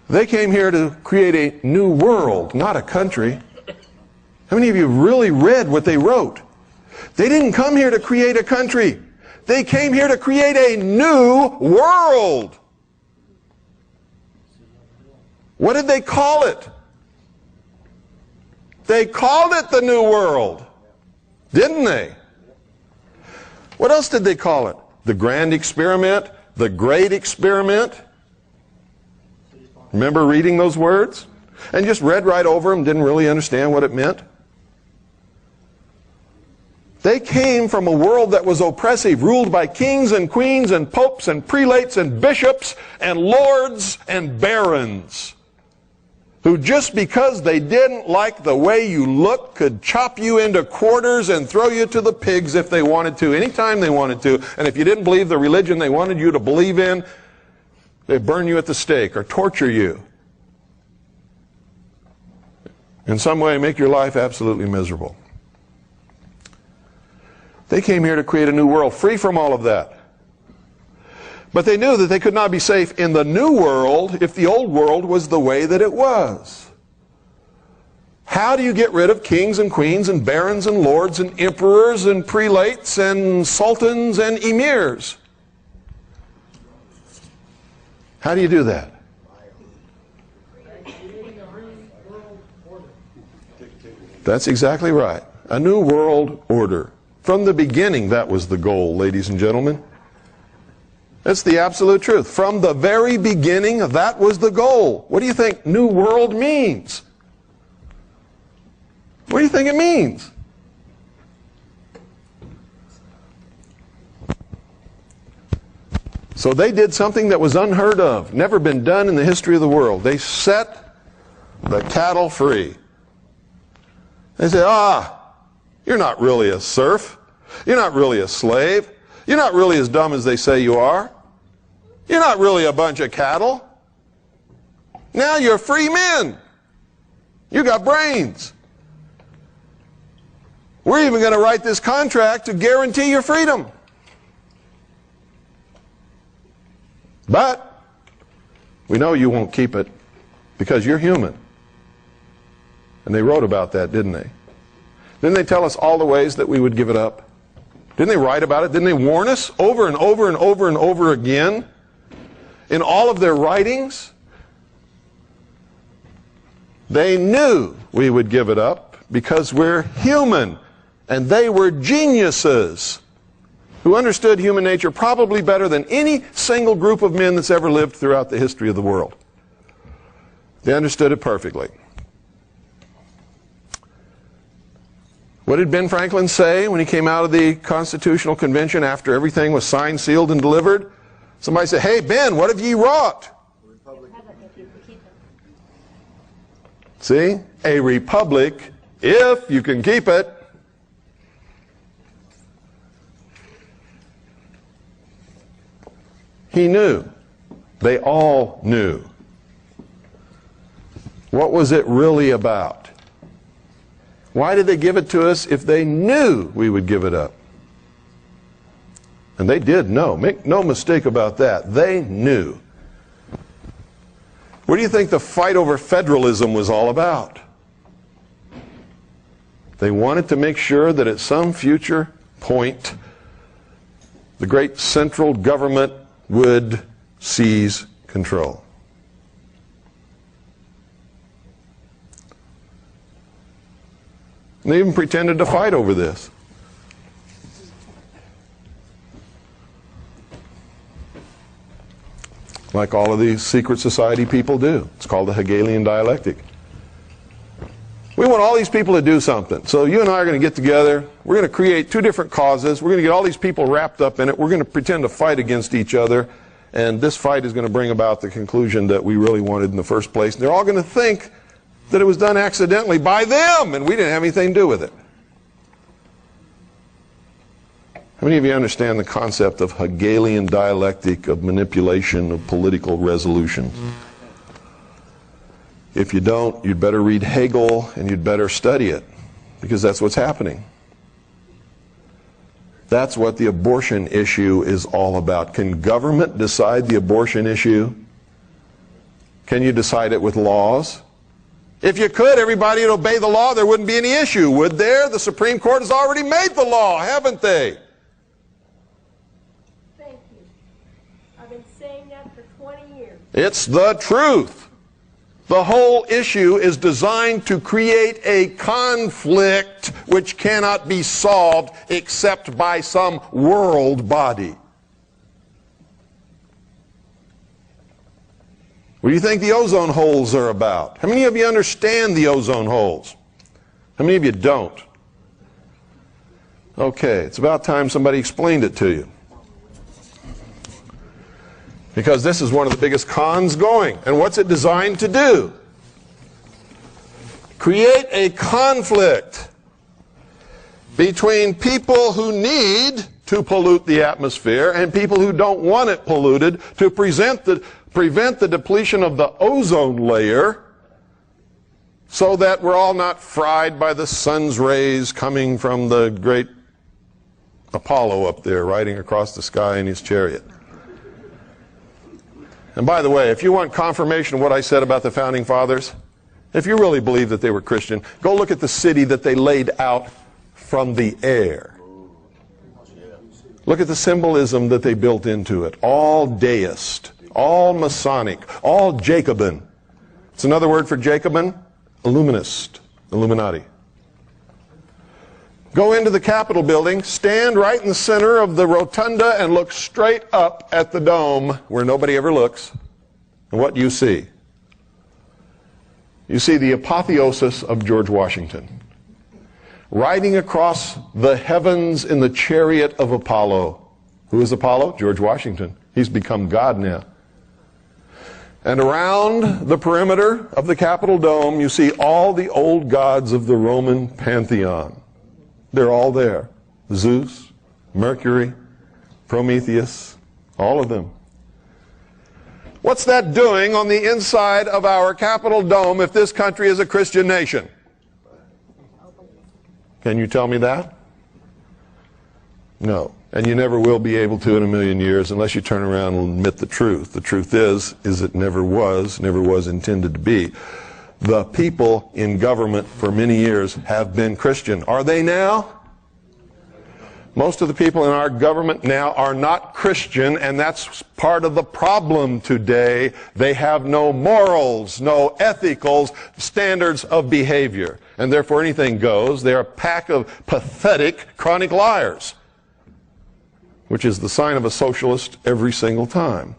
They came here to create a new world, not a country. How many of you really read what they wrote? They didn't come here to create a country. They came here to create a new world. What did they call it? They called it the New World, didn't they? What else did they call it? The Grand Experiment, the Great Experiment. Remember reading those words? And just read right over them, didn't really understand what it meant? They came from a world that was oppressive, ruled by kings and queens and popes and prelates and bishops and lords and barons, who just because they didn't like the way you looked could chop you into quarters and throw you to the pigs if they wanted to, anytime they wanted to. And if you didn't believe the religion they wanted you to believe in, they'd burn you at the stake or torture you. In some way, make your life absolutely miserable. They came here to create a new world, free from all of that. But they knew that they could not be safe in the new world if the old world was the way that it was. How do you get rid of kings and queens and barons and lords and emperors and prelates and sultans and emirs? How do you do that? That's exactly right. A new world order. From the beginning, that was the goal, ladies and gentlemen. That's the absolute truth. From the very beginning, that was the goal. What do you think New World means? What do you think it means? So they did something that was unheard of, never been done in the history of the world. They set the cattle free. They said, you're not really a serf. You're not really a slave. You're not really as dumb as they say you are. You're not really a bunch of cattle. Now you're free men. You got brains. We're even going to write this contract to guarantee your freedom. But we know you won't keep it because you're human. And they wrote about that, didn't they? Didn't they tell us all the ways that we would give it up? Didn't they write about it? Didn't they warn us over and over and over and over again in all of their writings? They knew we would give it up because we're human, and they were geniuses who understood human nature probably better than any single group of men that's ever lived throughout the history of the world. They understood it perfectly. What did Ben Franklin say when he came out of the Constitutional Convention after everything was signed, sealed, and delivered? Somebody said, "Hey, Ben, what have ye wrought?" See? A republic, if you can keep it. He knew. They all knew. What was it really about? Why did they give it to us if they knew we would give it up? And they did know. Make no mistake about that. They knew. What do you think the fight over federalism was all about? They wanted to make sure that at some future point, the great central government would seize control. And they even pretended to fight over this. Like all of these secret society people do. It's called the Hegelian dialectic. We want all these people to do something. So you and I are going to get together. We're going to create two different causes. We're going to get all these people wrapped up in it. We're going to pretend to fight against each other. And this fight is going to bring about the conclusion that we really wanted in the first place. And they're all going to think that it was done accidentally by them, and we didn't have anything to do with it. How How many of you understand the concept of Hegelian dialectic of manipulation of political resolutions? If you don't, you'd better read Hegel and you'd better study it, because that's what's happening. That's what the abortion issue is all about. Can government decide the abortion issue? Can you decide it with laws? If you could, everybody would obey the law, there wouldn't be any issue, would there? The Supreme Court has already made the law, haven't they? Thank you. I've been saying that for 20 years. It's the truth. The whole issue is designed to create a conflict which cannot be solved except by some world body. What do you think the ozone holes are about? How many of you understand the ozone holes? How many of you don't? Okay, it's about time somebody explained it to you. Because this is one of the biggest cons going. And what's it designed to do? Create a conflict between people who need to pollute the atmosphere and people who don't want it polluted, to prevent the depletion of the ozone layer, so that we're all not fried by the sun's rays coming from the great Apollo up there riding across the sky in his chariot. And by the way, if you want confirmation of what I said about the Founding Fathers, if you really believe that they were Christian, go look at the city that they laid out from the air. Look at the symbolism that they built into it. All deist, all Masonic, all Jacobin. It's another word for Jacobin, Illuminist, Illuminati. Go into the Capitol building, stand right in the center of the rotunda and look straight up at the dome where nobody ever looks. And what do you see? You see the apotheosis of George Washington, riding across the heavens in the chariot of Apollo. Who is Apollo? George Washington. He's become God now. And around the perimeter of the Capitol dome, you see all the old gods of the Roman pantheon. They're all there. Zeus, Mercury, Prometheus, all of them. What's that doing on the inside of our Capitol dome if this country is a Christian nation? Can you tell me that? No. And you never will be able to in a million years unless you turn around and admit the truth. The truth is it never was intended to be. The people in government for many years have been Christian. Are they now? Most of the people in our government now are not Christian, and that's part of the problem today. They have no morals, no ethical standards of behavior, and therefore anything goes. They're a pack of pathetic chronic liars, which is the sign of a socialist every single time.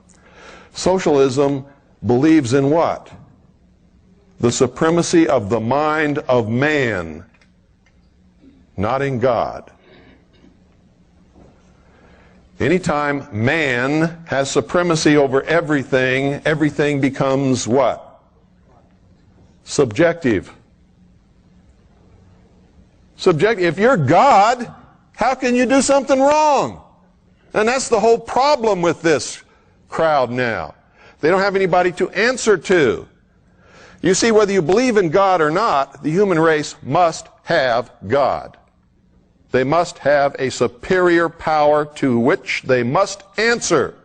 Socialism believes in what? The supremacy of the mind of man, not in God. Anytime man has supremacy over everything, everything becomes what? Subjective. If you're God, how can you do something wrong? And that's the whole problem with this crowd now. They don't have anybody to answer to. You see, whether you believe in God or not, the human race must have God. They must have a superior power to which they must answer.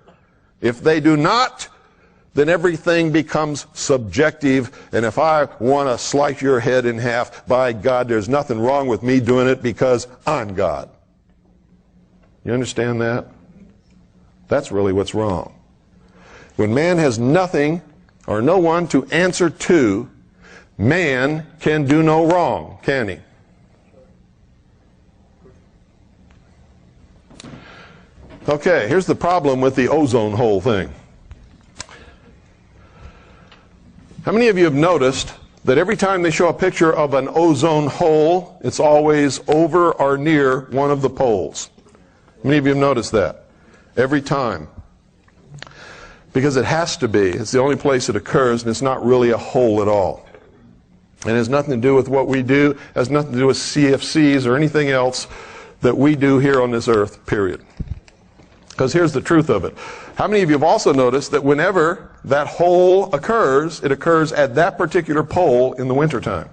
If they do not, then everything becomes subjective. And if I want to slice your head in half, by God, there's nothing wrong with me doing it because I'm God. You understand that? That's really what's wrong. When man has nothing or no one to answer to, man can do no wrong, can he? Okay, here's the problem with the ozone hole thing. How many of you have noticed that every time they show a picture of an ozone hole, it's always over or near one of the poles? How many of you have noticed that? Every time. Because it has to be. It's the only place it occurs, and it's not really a hole at all. And it has nothing to do with what we do. It has nothing to do with CFCs or anything else. that we do here on this earth, period. Because here's the truth of it. How many of you have also noticed that whenever that hole occurs, it occurs at that particular pole in the wintertime?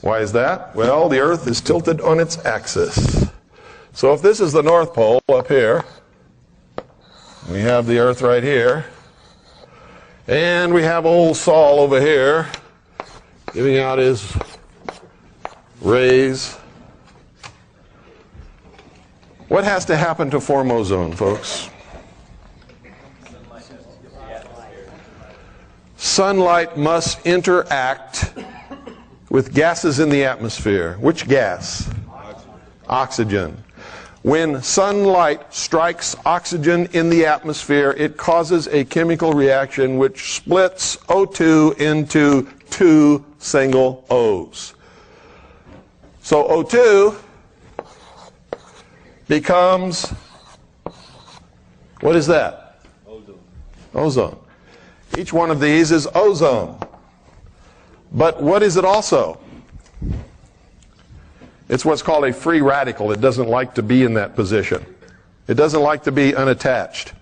Why is that? Well, the earth is tilted on its axis. So if this is the North Pole up here, we have the earth right here, and we have old Sol over here giving out his rays. What has to happen to form ozone, folks? Sunlight must interact with gases in the atmosphere. Which gas? Oxygen. When sunlight strikes oxygen in the atmosphere, it causes a chemical reaction which splits O2 into two single O's. So O2 becomes, what is that? Ozone. Ozone. Each one of these is ozone. But what is it also? It's what's called a free radical. It doesn't like to be in that position. It doesn't like to be unattached.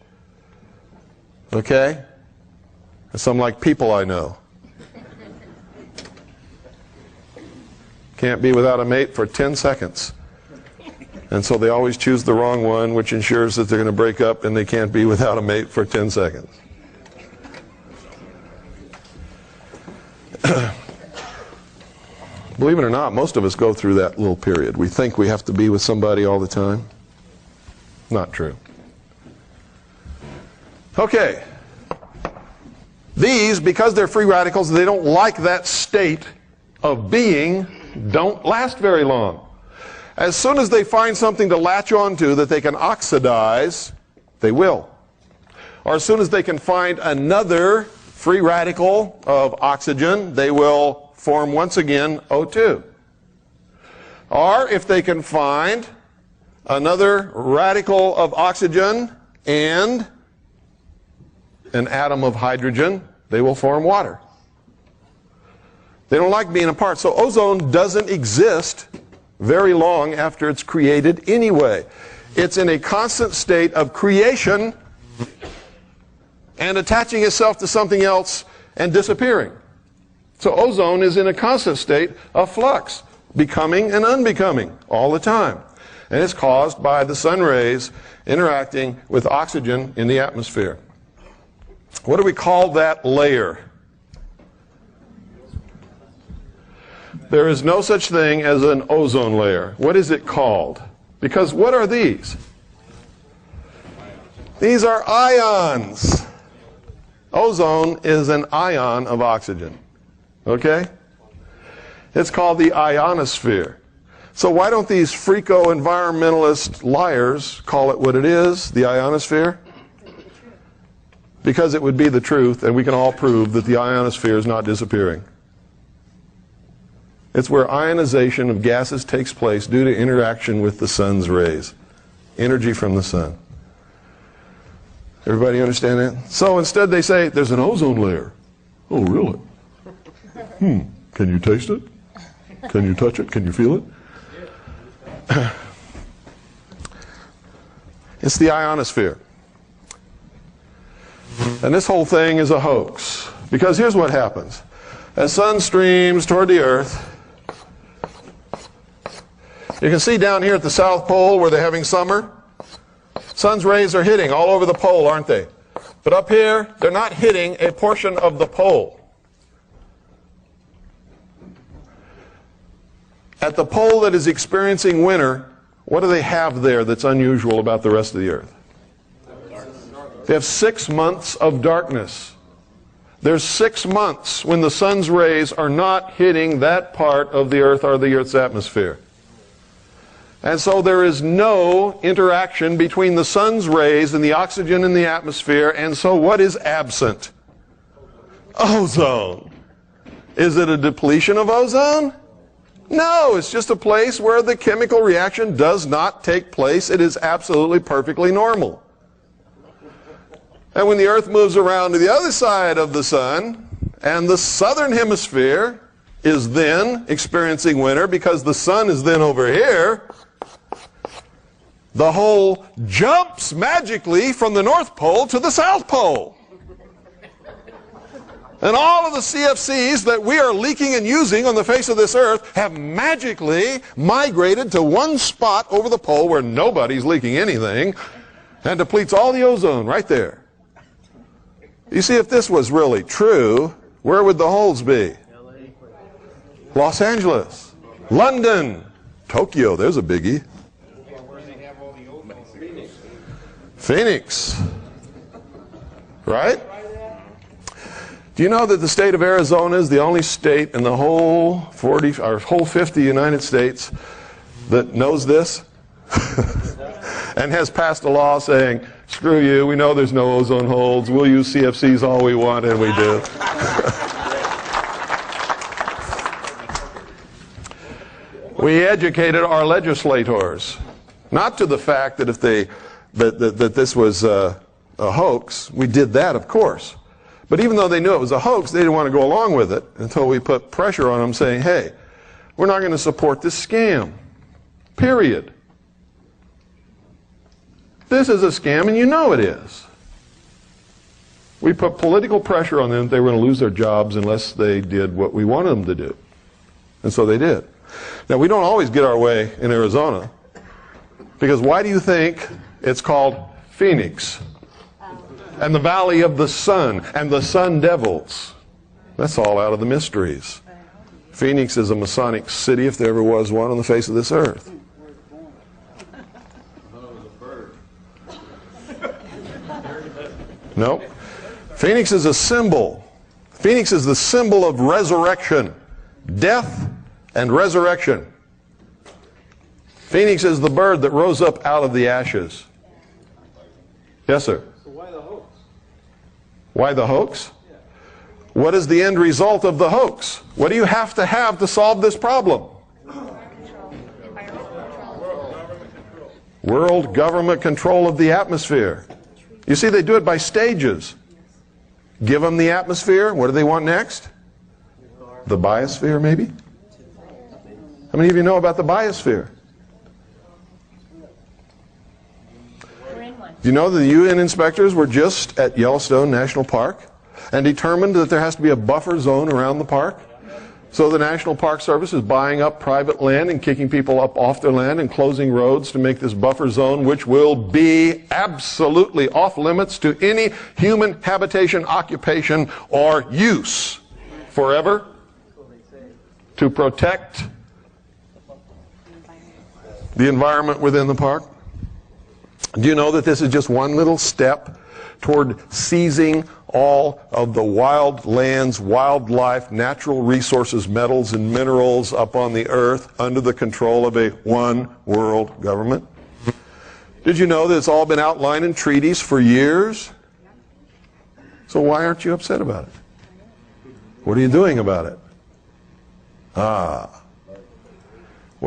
Okay? Some like people I know. Can't be without a mate for 10 seconds. And so they always choose the wrong one, which ensures that they're going to break up and they can't be without a mate for 10 seconds. Believe it or not, most of us go through that little period. We think we have to be with somebody all the time. Not true. Okay. These, because they're free radicals, they don't like that state of being, don't last very long. As soon as they find something to latch onto that they can oxidize, they will. Or as soon as they can find another free radical of oxygen, they will form once again O2. Or if they can find another radical of oxygen and an atom of hydrogen, they will form water. They don't like being apart. So ozone doesn't exist very long after it's created anyway. It's in a constant state of creation and attaching itself to something else and disappearing. So ozone is in a constant state of flux, becoming and unbecoming all the time. And it's caused by the sun rays interacting with oxygen in the atmosphere. What do we call that layer? There is no such thing as an ozone layer. What is it called? Because what are these? These are ions. Ozone is an ion of oxygen. Okay? It's called the ionosphere. So why don't these freako-environmentalist liars call it what it is, the ionosphere? Because it would be the truth, and we can all prove that the ionosphere is not disappearing. It's where ionization of gases takes place due to interaction with the sun's rays. Energy from the sun. Everybody understand that? So instead they say, there's an ozone layer. Oh, really? Can you taste it? Can you touch it? Can you feel it? It's the ionosphere. And this whole thing is a hoax. Because here's what happens. As sun streams toward the earth, you can see down here at the South Pole where they're having summer, sun's rays are hitting all over the pole, aren't they? But up here, they're not hitting a portion of the pole. At the pole that is experiencing winter, what do they have there that's unusual about the rest of the earth? They have 6 months of darkness. There's 6 months when the sun's rays are not hitting that part of the earth or the earth's atmosphere. And so there is no interaction between the sun's rays and the oxygen in the atmosphere, and so what is absent? Ozone. Is it a depletion of ozone? No, it's just a place where the chemical reaction does not take place. It is absolutely perfectly normal. And when the earth moves around to the other side of the sun, and the southern hemisphere is then experiencing winter because the sun is then over here, the hole jumps magically from the North Pole to the South Pole. And all of the CFCs that we are leaking and using on the face of this earth have magically migrated to one spot over the pole where nobody's leaking anything and depletes all the ozone right there. You see, if this was really true, where would the holes be? Los Angeles, London, Tokyo, there's a biggie. Phoenix, right? Do you know that the state of Arizona is the only state in the whole 50 United States that knows this and has passed a law saying, screw you, we know there's no ozone holes, we'll use CFCs all we want, and we do. We educated our legislators, not to the fact that if that this was a hoax. We did that, of course. But even though they knew it was a hoax, they didn't want to go along with it until we put pressure on them saying, hey, we're not going to support this scam. Period. This is a scam and you know it is. We put political pressure on them that they were going to lose their jobs unless they did what we wanted them to do. And so they did. Now, we don't always get our way in Arizona. Because why do you think it's called Phoenix? And the Valley of the Sun, and the Sun Devils. That's all out of the mysteries. Phoenix is a Masonic city, if there ever was one, on the face of this earth. Nope. Phoenix is a symbol. Phoenix is the symbol of resurrection. Death and resurrection. Phoenix is the bird that rose up out of the ashes. Yes, sir? Why the hoax? What is the end result of the hoax? What do you have to solve this problem? World government control of the atmosphere. You see, they do it by stages. Give them the atmosphere. What do they want next? The biosphere, maybe? How many of you know about the biosphere? Do you know that the UN inspectors were just at Yellowstone National Park and determined that there has to be a buffer zone around the park? So the National Park Service is buying up private land and kicking people up off their land and closing roads to make this buffer zone, which will be absolutely off limits to any human habitation, occupation, or use forever to protect the environment within the park. Do you know that this is just one little step toward seizing all of the wild lands, wildlife, natural resources, metals, and minerals up on the earth under the control of a one world government? Did you know that it's all been outlined in treaties for years? So why aren't you upset about it? What are you doing about it? What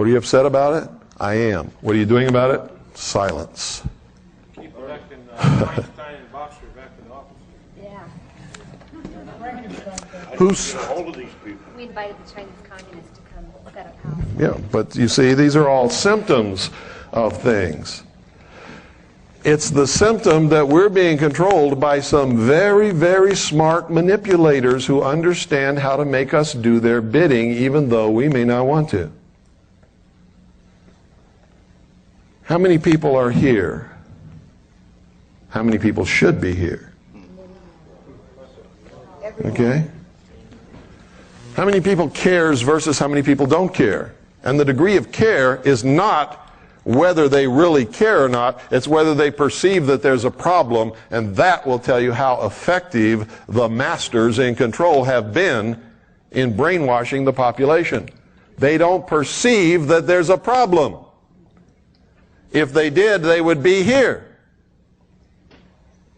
are you upset about it? I am. What are you doing about it? Silence. Keep electing Einstein and Boxer back in office. Yeah. Who's? Get a hold of these people. We invited the Chinese communists to come set up house. Yeah, but you see, these are all symptoms of things. It's the symptom that we're being controlled by some very, very smart manipulators who understand how to make us do their bidding, even though we may not want to. How many people are here? How many people should be here? Okay? How many people cares versus how many people don't care? And the degree of care is not whether they really care or not, it's whether they perceive that there's a problem, and that will tell you how effective the masters in control have been in brainwashing the population. They don't perceive that there's a problem. If they did, they would be here.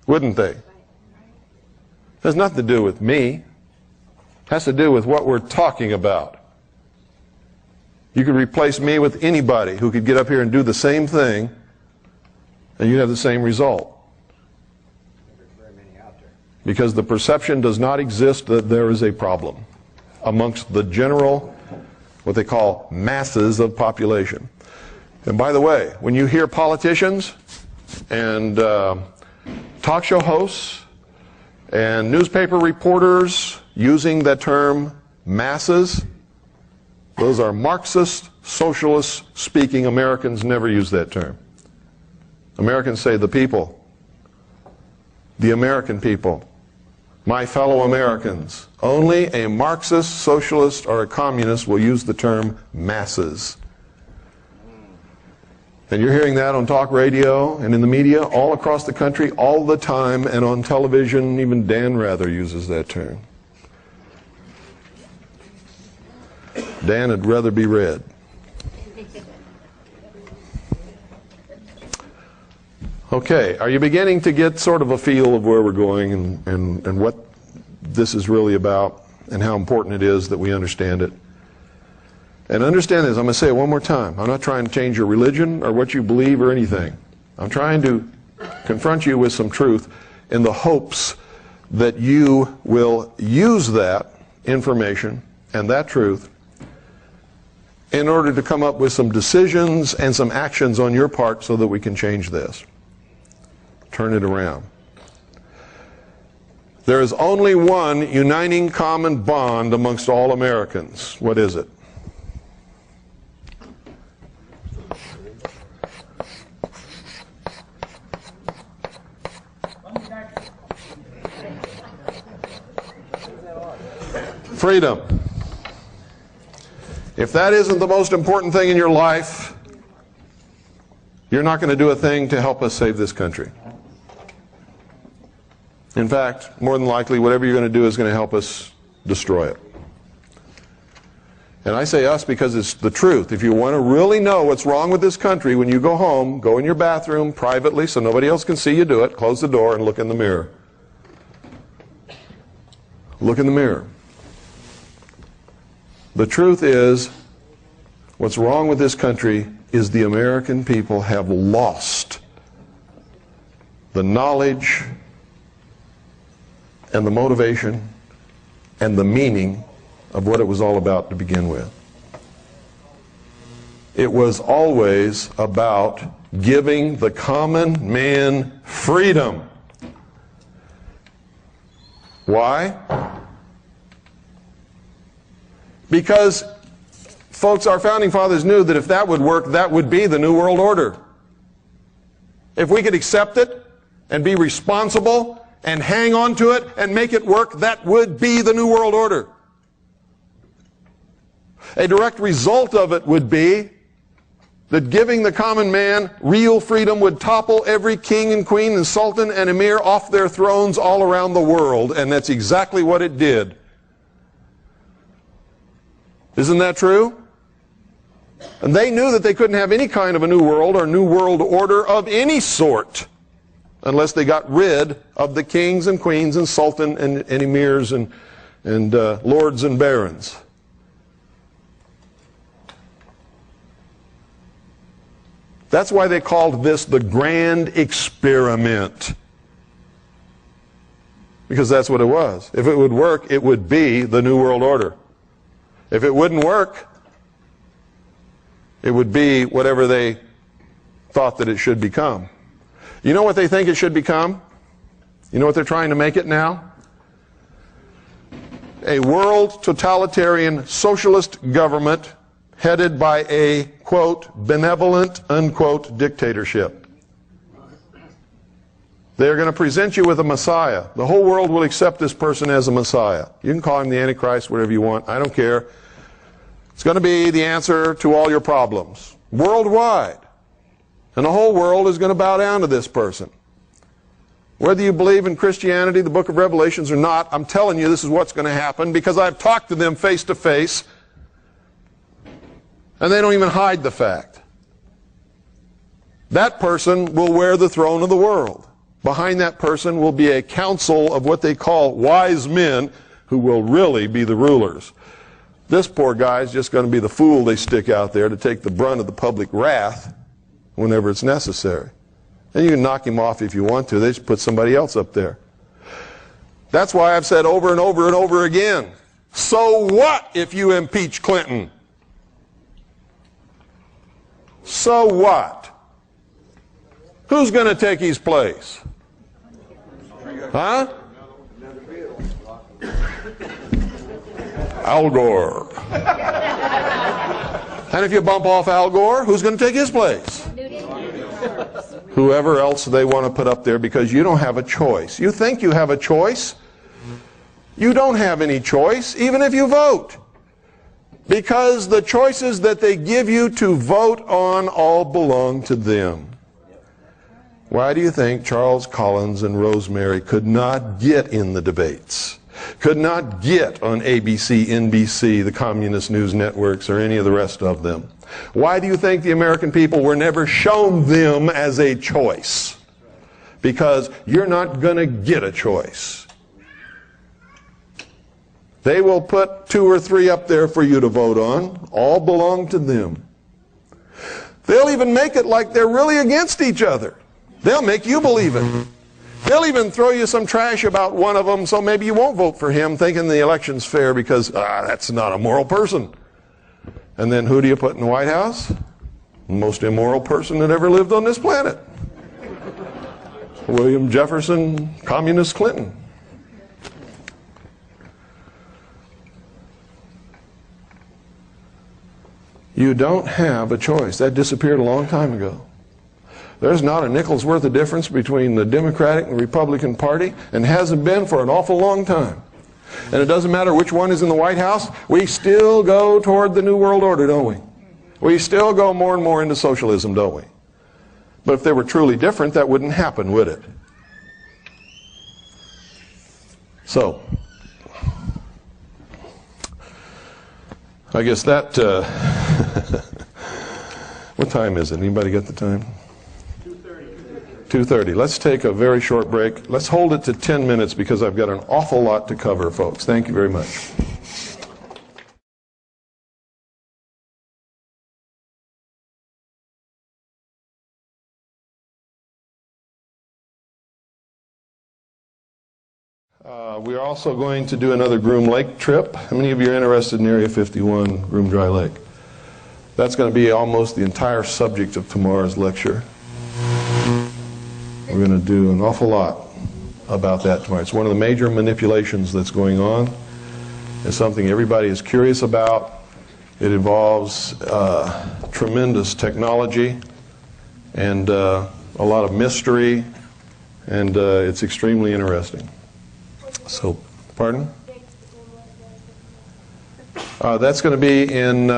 Wouldn't they? It has nothing to do with me. It has to do with what we're talking about. You could replace me with anybody who could get up here and do the same thing, and you'd have the same result. Because the perception does not exist that there is a problem. amongst the general, what they call masses of population. And by the way, when you hear politicians and talk show hosts and newspaper reporters using that term masses, those are Marxist, socialist speaking Americans. Never use that term. Americans say the people, the American people, my fellow Americans. Only a Marxist, socialist, or a communist will use the term masses. And you're hearing that on talk radio and in the media all across the country all the time, and on television. Even Dan Rather uses that term. Dan would rather be read. Okay, are you beginning to get sort of a feel of where we're going and what this is really about and how important it is that we understand it? And understand this, I'm going to say it one more time. I'm not trying to change your religion or what you believe or anything. I'm trying to confront you with some truth in the hopes that you will use that information and that truth in order to come up with some decisions and some actions on your part so that we can change this. Turn it around. There is only one uniting common bond amongst all Americans. What is it? Freedom. If that isn't the most important thing in your life, you're not going to do a thing to help us save this country. In fact, more than likely, whatever you're going to do is going to help us destroy it. And I say us because it's the truth. If you want to really know what's wrong with this country, when you go home, go in your bathroom privately so nobody else can see you do it, close the door and look in the mirror. Look in the mirror. The truth is, what's wrong with this country is the American people have lost the knowledge and the motivation and the meaning of what it was all about to begin with. It was always about giving the common man freedom. Why? Because, folks, our founding fathers knew that if that would work, that would be the New World Order. If we could accept it and be responsible and hang on to it and make it work, that would be the New World Order. A direct result of it would be that giving the common man real freedom would topple every king and queen and sultan and emir off their thrones all around the world, and that's exactly what it did. Isn't that true? And they knew that they couldn't have any kind of a new world or new world order of any sort unless they got rid of the kings and queens and sultan and emirs and lords and barons. That's why they called this the grand experiment. Because that's what it was. If it would work, it would be the New World Order. If it wouldn't work, it would be whatever they thought that it should become. You know what they think it should become? You know what they're trying to make it now? A world totalitarian socialist government headed by a, quote, benevolent, unquote, dictatorship. They're going to present you with a Messiah. The whole world will accept this person as a Messiah. You can call him the Antichrist, whatever you want. I don't care. It's going to be the answer to all your problems. Worldwide. And the whole world is going to bow down to this person. Whether you believe in Christianity, the book of Revelations, or not, I'm telling you this is what's going to happen because I've talked to them face to face. And they don't even hide the fact. That person will wear the throne of the world. Behind that person will be a council of what they call wise men who will really be the rulers. This poor guy is just going to be the fool they stick out there to take the brunt of the public wrath whenever it's necessary. And you can knock him off if you want to. They just put somebody else up there. That's why I've said over and over and over again, So what if you impeach Clinton? So what? Who's going to take his place? Huh? Al Gore. And if you bump off Al Gore, who's going to take his place? Whoever else they want to put up there, because you don't have a choice. You think you have a choice? You don't have any choice, even if you vote. Because the choices that they give you to vote on all belong to them. Why do you think Charles Collins and Rosemary could not get in the debates? Could not get on ABC, NBC, the communist news networks, or any of the rest of them? Why do you think the American people were never shown them as a choice? Because you're not going to get a choice. They will put 2 or 3 up there for you to vote on. All belong to them. They'll even make it like they're really against each other. They'll make you believe it. They'll even throw you some trash about one of them, so maybe you won't vote for him, thinking the election's fair because, that's not a moral person. And then who do you put in the White House? The most immoral person that ever lived on this planet. William Jefferson, Communist Clinton. You don't have a choice. That disappeared a long time ago. There's not a nickel's worth of difference between the Democratic and Republican Party, and hasn't been for an awful long time. And it doesn't matter which one is in the White House, we still go toward the New World Order, don't we? We still go more and more into socialism, don't we? But if they were truly different, that wouldn't happen, would it? So, I guess that, what time is it? Anybody got the time? 2:30. Let's take a very short break. Let's hold it to 10 minutes because I've got an awful lot to cover, folks. Thank you very much. We're also going to do another Groom Lake trip. How many of you are interested in Area 51, Groom Dry Lake? That's going to be almost the entire subject of tomorrow's lecture. We're going to do an awful lot about that tomorrow. It's one of the major manipulations that's going on. It's something everybody is curious about. It involves tremendous technology and a lot of mystery, and it's extremely interesting. So, pardon? That's going to be in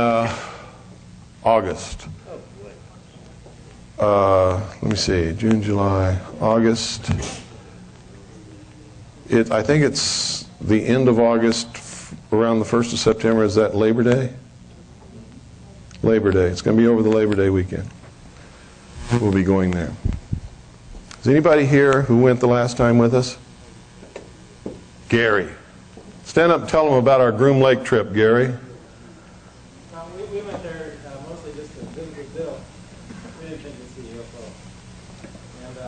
August. Let me see, June, July, August. I think it's the end of August, around the 1st of September. Is that Labor Day? Labor Day. It's going to be over the Labor Day weekend. We'll be going there. Is anybody here who went the last time with us? Gary. Stand up and tell them about our Groom Lake trip, Gary. We went there mostly just to visit Brazil. We didn't think we'd see a UFO. And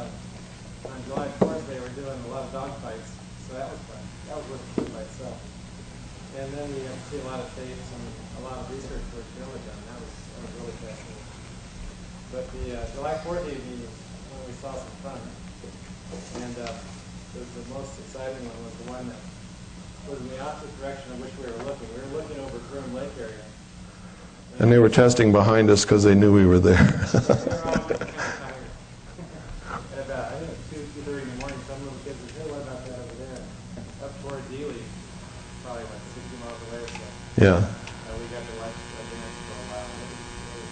on July 4th, they were doing a lot of dog fights, so that was fun. That was worth it by itself. And then we got to see a lot of tapes and a lot of research work really done. That was really fascinating. But the July 4th evening, we saw some fun. And the most exciting one was the one that was in the opposite direction in which we were looking. We were looking over Groom Lake area. And they were testing behind us because they knew we were there. At about, I think it was 2:30 in the morning, some little kids said, hey, what about that over there? Up toward Dealey, probably like 60 miles away or so. Yeah. We got to watch the dance for a while. It was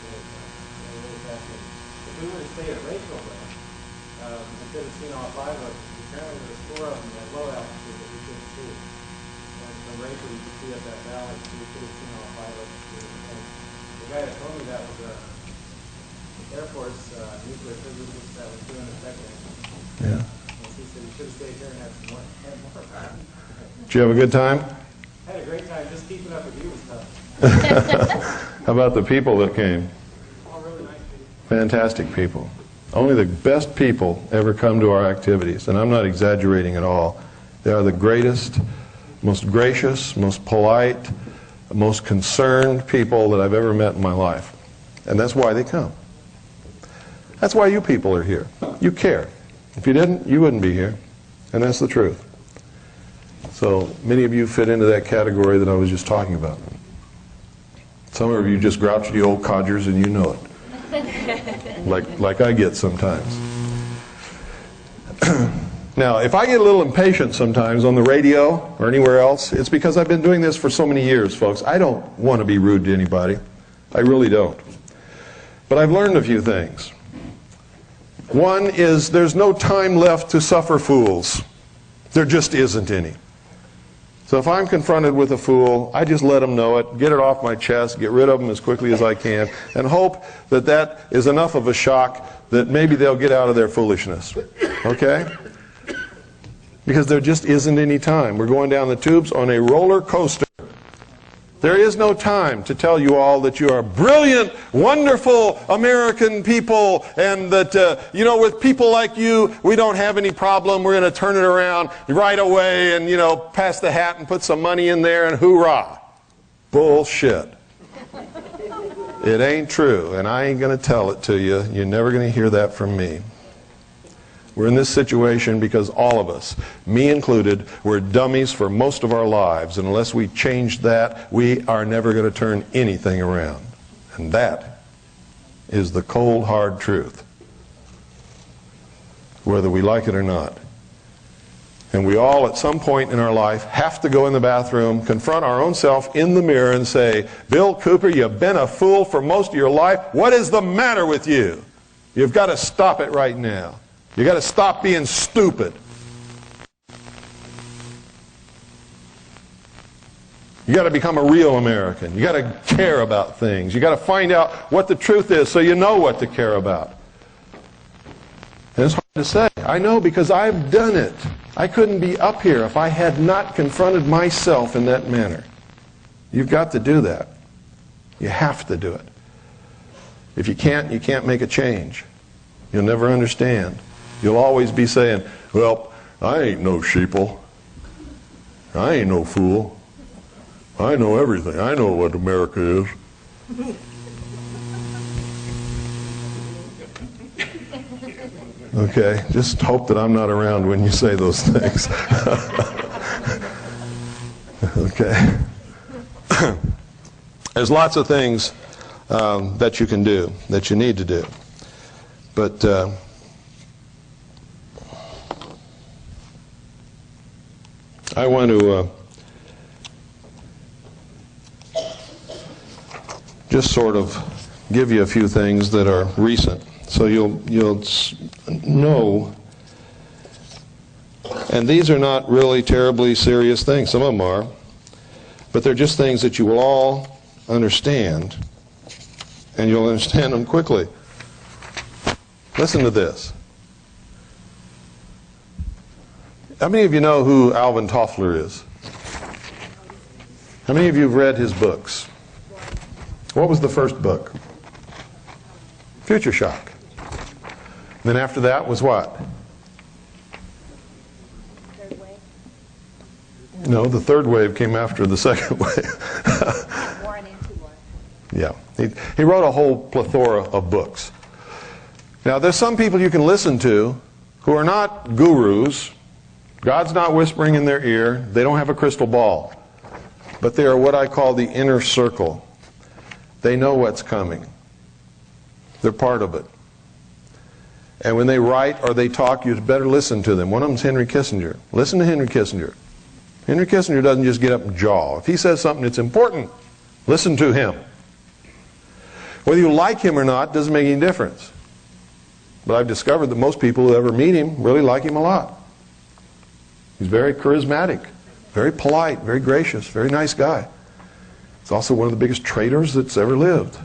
really fascinating. If we would have stayed at Rachel, though, we could have seen all 5 of us. Apparently there were 4 of them at low altitude that we couldn't see. And from Rachel you could see up that valley, so we could have seen all 5 of us. And the guy that told me that was a Air Force nuclear physicist that was doing the technique. Yeah. And he said he should have stayed here and had some more time. Did you have a good time? I had a great time. Just keeping up with you was tough. How about the people that came? All really nice people. Fantastic people. Only the best people ever come to our activities, and I'm not exaggerating at all. They are the greatest most gracious, most polite, most concerned people that I've ever met in my life. And that's why they come. That's why you people are here. You care. If you didn't, you wouldn't be here. And that's the truth. So many of you fit into that category that I was just talking about. Some of you just grouchy old codgers and you know it. Like I get sometimes. Now, if I get a little impatient sometimes on the radio or anywhere else, it's because I've been doing this for so many years, folks. I don't want to be rude to anybody. I really don't. But I've learned a few things. One is there's no time left to suffer fools. There just isn't any. So if I'm confronted with a fool, I just let them know it, get it off my chest, get rid of them as quickly as I can, and hope that that is enough of a shock that maybe they'll get out of their foolishness. Okay? Because there just isn't any time. We're going down the tubes on a roller coaster. There is no time to tell you all that you are brilliant, wonderful American people, and that, with people like you, we don't have any problem. We're going to turn it around right away and, pass the hat and put some money in there and hoorah. Bullshit. It ain't true, and I ain't going to tell it to you. You're never going to hear that from me. We're in this situation because all of us, me included, we're dummies for most of our lives. And unless we change that, we are never going to turn anything around. And that is the cold, hard truth, whether we like it or not. And we all, at some point in our life, have to go in the bathroom, confront our own self in the mirror and say, Bill Cooper, you've been a fool for most of your life. What is the matter with you? You've got to stop it right now. You got to stop being stupid. You got to become a real American. You got to care about things. You got to find out what the truth is so you know what to care about. And it's hard to say. I know because I've done it. I couldn't be up here if I had not confronted myself in that manner. You've got to do that. You have to do it. If you can't make a change. You'll never understand. You'll always be saying, well, I ain't no sheeple. I ain't no fool. I know everything. I know what America is. Okay, just hope that I'm not around when you say those things. Okay. There's lots of things that you can do, that you need to do. But I want to just sort of give you a few things that are recent, so you'll know. And these are not really terribly serious things. Some of them are, but they're just things that you will all understand, and you'll understand them quickly. Listen to this. How many of you know who Alvin Toffler is? How many of you have read his books? What was the first book? Future Shock. Then after that was what? Third wave. No, the third wave came after the second wave. War and anti-war. Yeah. He wrote a whole plethora of books. Now, there's some people you can listen to who are not gurus. God's not whispering in their ear. They don't have a crystal ball. But they are what I call the inner circle. They know what's coming. They're part of it. And when they write or they talk, you'd better listen to them. One of them is Henry Kissinger. Listen to Henry Kissinger. Henry Kissinger doesn't just get up and jaw. If he says something that's important, listen to him. Whether you like him or not doesn't make any difference. But I've discovered that most people who ever meet him really like him a lot. He's very charismatic, very polite, very gracious, very nice guy. He's also one of the biggest traitors that's ever lived.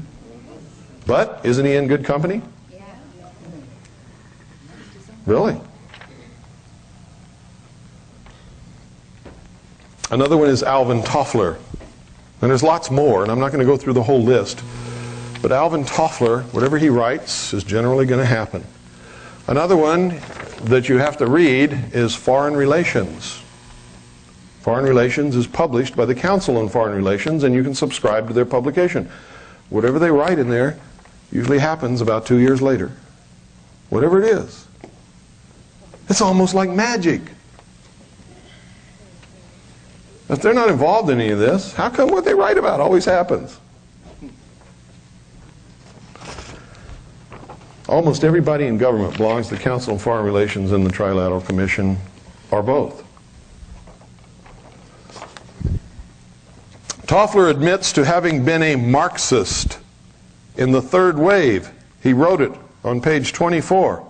But isn't he in good company? Yeah. Really? Another one is Alvin Toffler. And there's lots more, and I'm not going to go through the whole list. But Alvin Toffler, whatever he writes, is generally going to happen. Another one that you have to read is Foreign Relations. Foreign Relations is published by the Council on Foreign Relations, and you can subscribe to their publication. Whatever they write in there usually happens about 2 years later. Whatever it is. It's almost like magic. If they're not involved in any of this, how come what they write about always happens? Almost everybody in government belongs to the Council on Foreign Relations and the Trilateral Commission, or both. Toffler admits to having been a Marxist in the third wave. He wrote it on page 24.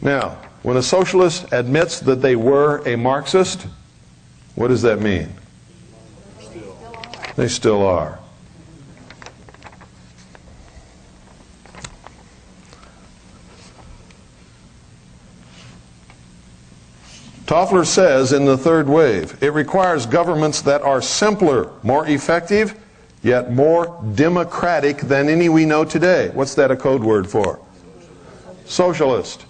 Now, when a socialist admits that they were a Marxist, what does that mean? They still are. Toffler says in the third wave, it requires governments that are simpler, more effective, yet more democratic than any we know today. What's that a code word for? Socialist.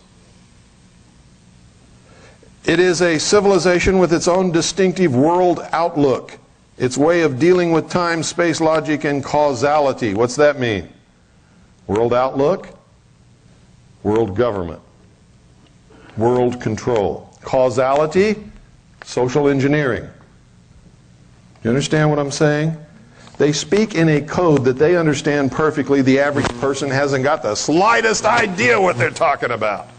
It is a civilization with its own distinctive world outlook, its way of dealing with time, space, logic, and causality. What's that mean? World outlook, world government, world control. Causality, social engineering. You understand what I'm saying? They speak in a code that they understand perfectly. The average person hasn't got the slightest idea what they're talking about.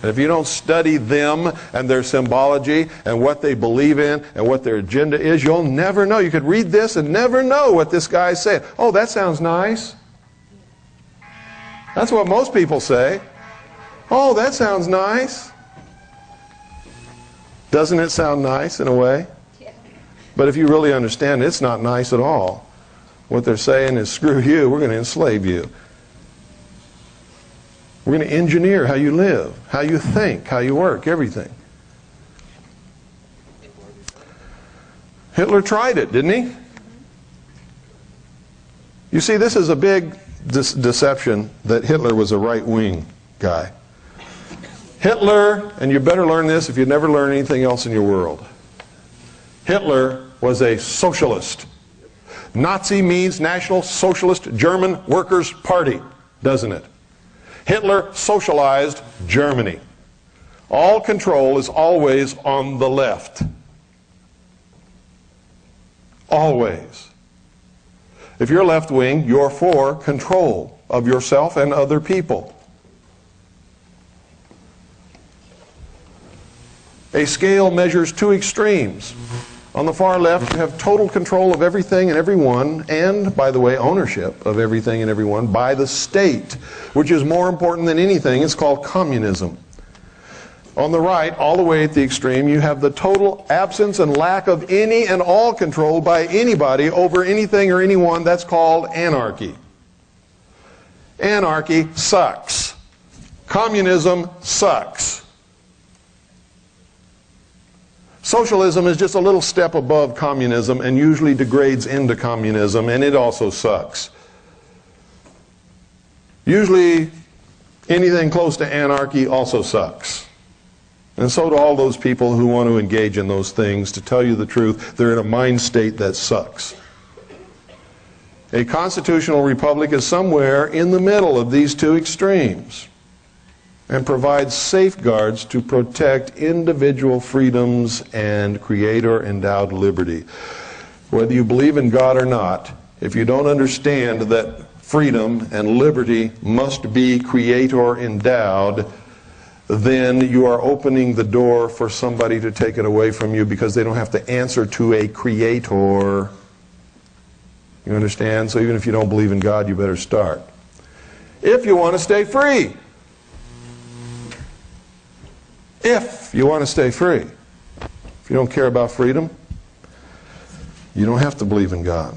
And if you don't study them and their symbology and what they believe in and what their agenda is, you'll never know. You could read this and never know what this guy's saying. Oh, that sounds nice. That's what most people say. Oh, that sounds nice. Doesn't it sound nice in a way? Yeah. But if you really understand it, it's not nice at all. What they're saying is, screw you, we're going to enslave you. We're going to engineer how you live, how you think, how you work, everything. Hitler tried it, didn't he? You see, this is a big deception that Hitler was a right-wing guy. Hitler, and you better learn this if you never learn anything else in your world. Hitler was a socialist. Nazi means National Socialist German Workers' Party, doesn't it? Hitler socialized Germany. All control is always on the left. Always. If you're left-wing, you're for control of yourself and other people. A scale measures two extremes. On the far left, you have total control of everything and everyone, and, by the way, ownership of everything and everyone by the state, which is more important than anything. It's called communism. On the right, all the way at the extreme, you have the total absence and lack of any and all control by anybody over anything or anyone. That's called anarchy. Anarchy sucks. Communism sucks. Socialism is just a little step above communism and usually degrades into communism, and it also sucks. Usually anything close to anarchy also sucks. And so do all those people who want to engage in those things. To tell you the truth, they're in a mind state that sucks. A constitutional republic is somewhere in the middle of these two extremes and provides safeguards to protect individual freedoms and creator-endowed liberty. Whether you believe in God or not, if you don't understand that freedom and liberty must be creator-endowed, then you are opening the door for somebody to take it away from you because they don't have to answer to a creator. You understand? So even if you don't believe in God, you better start. If you want to stay free. If you want to stay free. If you don't care about freedom, you don't have to believe in God.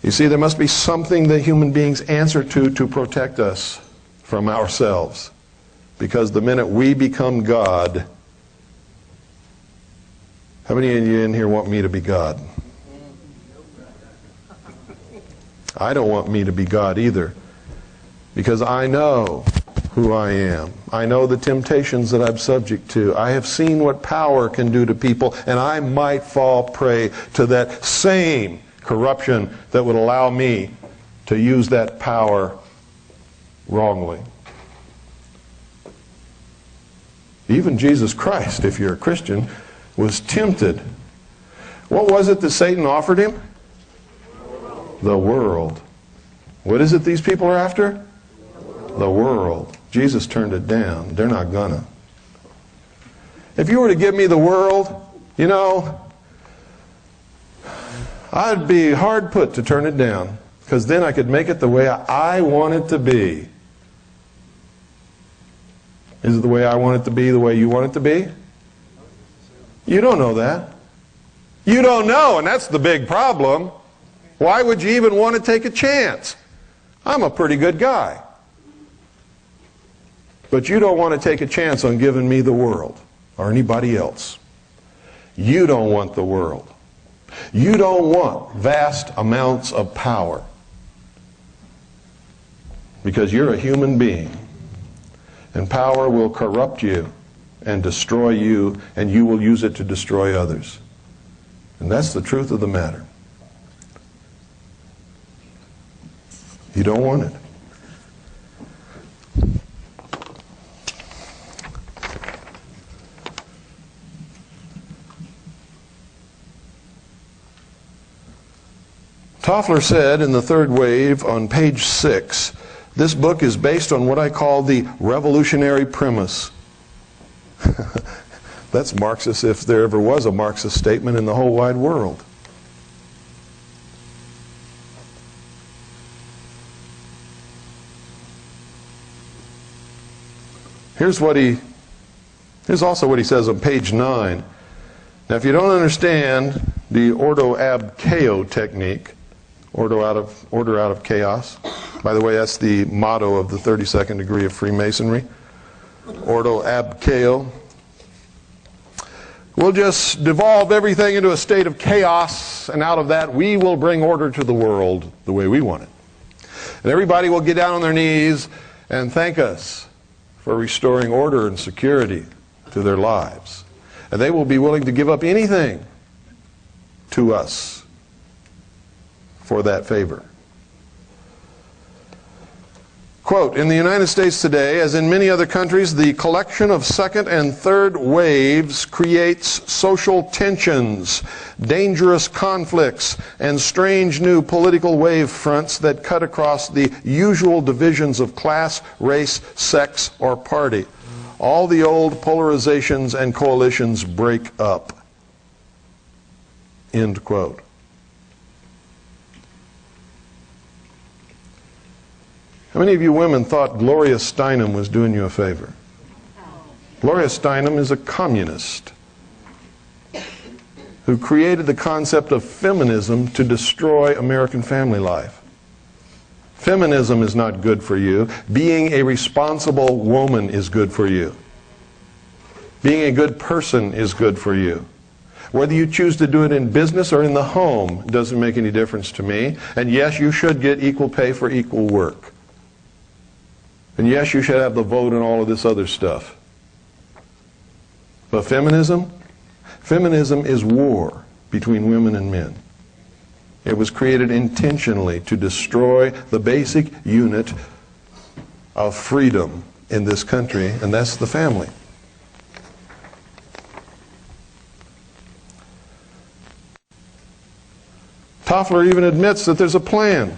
You see, there must be something that human beings answer to protect us from ourselves. Because the minute we become God, how many of you in here want me to be God? I don't want me to be God either. Because I know who I am. I know the temptations that I'm subject to. I have seen what power can do to people, and I might fall prey to that same corruption that would allow me to use that power wrongly. Even Jesus Christ, if you're a Christian, was tempted. What was it that Satan offered him? The world. What is it these people are after? The world. Jesus turned it down. They're not gonna. If you were to give me the world, you know, I'd be hard put to turn it down, because then I could make it the way I want it to be. Is it the way I want it to be, the way you want it to be? You don't know that. You don't know, and that's the big problem. Why would you even want to take a chance? I'm a pretty good guy. But you don't want to take a chance on giving me the world or anybody else. You don't want the world. You don't want vast amounts of power, because you're a human being, and power will corrupt you and destroy you, and you will use it to destroy others. And that's the truth of the matter. You don't want it. Toffler said in the third wave on page 6, this book is based on what I call the revolutionary premise. That's Marxist if there ever was a Marxist statement in the whole wide world. Here's also what he says on page 9. Now, if you don't understand the ordo ab chaos technique, order out of chaos. By the way, that's the motto of the 32nd degree of Freemasonry. Ordo ab chaos. We'll just devolve everything into a state of chaos, and out of that we will bring order to the world the way we want it. And everybody will get down on their knees and thank us for restoring order and security to their lives. And they will be willing to give up anything to us for that favor. Quote, in the United States today, as in many other countries, the collection of second and third waves creates social tensions, dangerous conflicts, and strange new political wave fronts that cut across the usual divisions of class, race, sex, or party. All the old polarizations and coalitions break up. End quote. How many of you women thought Gloria Steinem was doing you a favor? Gloria Steinem is a communist who created the concept of feminism to destroy American family life. Feminism is not good for you. Being a responsible woman is good for you. Being a good person is good for you. Whether you choose to do it in business or in the home doesn't make any difference to me. And yes, you should get equal pay for equal work. And yes, you should have the vote and all of this other stuff. But feminism? Feminism is war between women and men. It was created intentionally to destroy the basic unit of freedom in this country, and that's the family. Toffler even admits that there's a plan.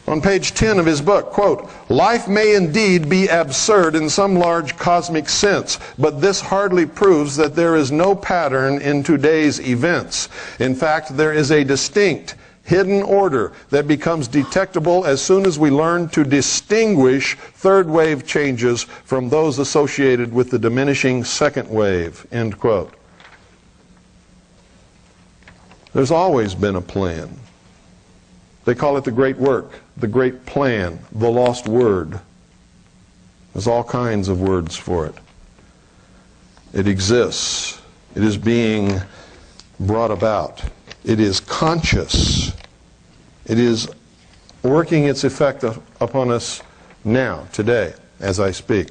On page 10 of his book, quote, life may indeed be absurd in some large cosmic sense, but this hardly proves that there is no pattern in today's events. In fact, there is a distinct, hidden order that becomes detectable as soon as we learn to distinguish third wave changes from those associated with the diminishing second wave, end quote. There's always been a plan. They call it the great work, the great plan, the lost word. There's all kinds of words for it. It exists. It is being brought about. It is conscious. It is working its effect upon us now, today, as I speak.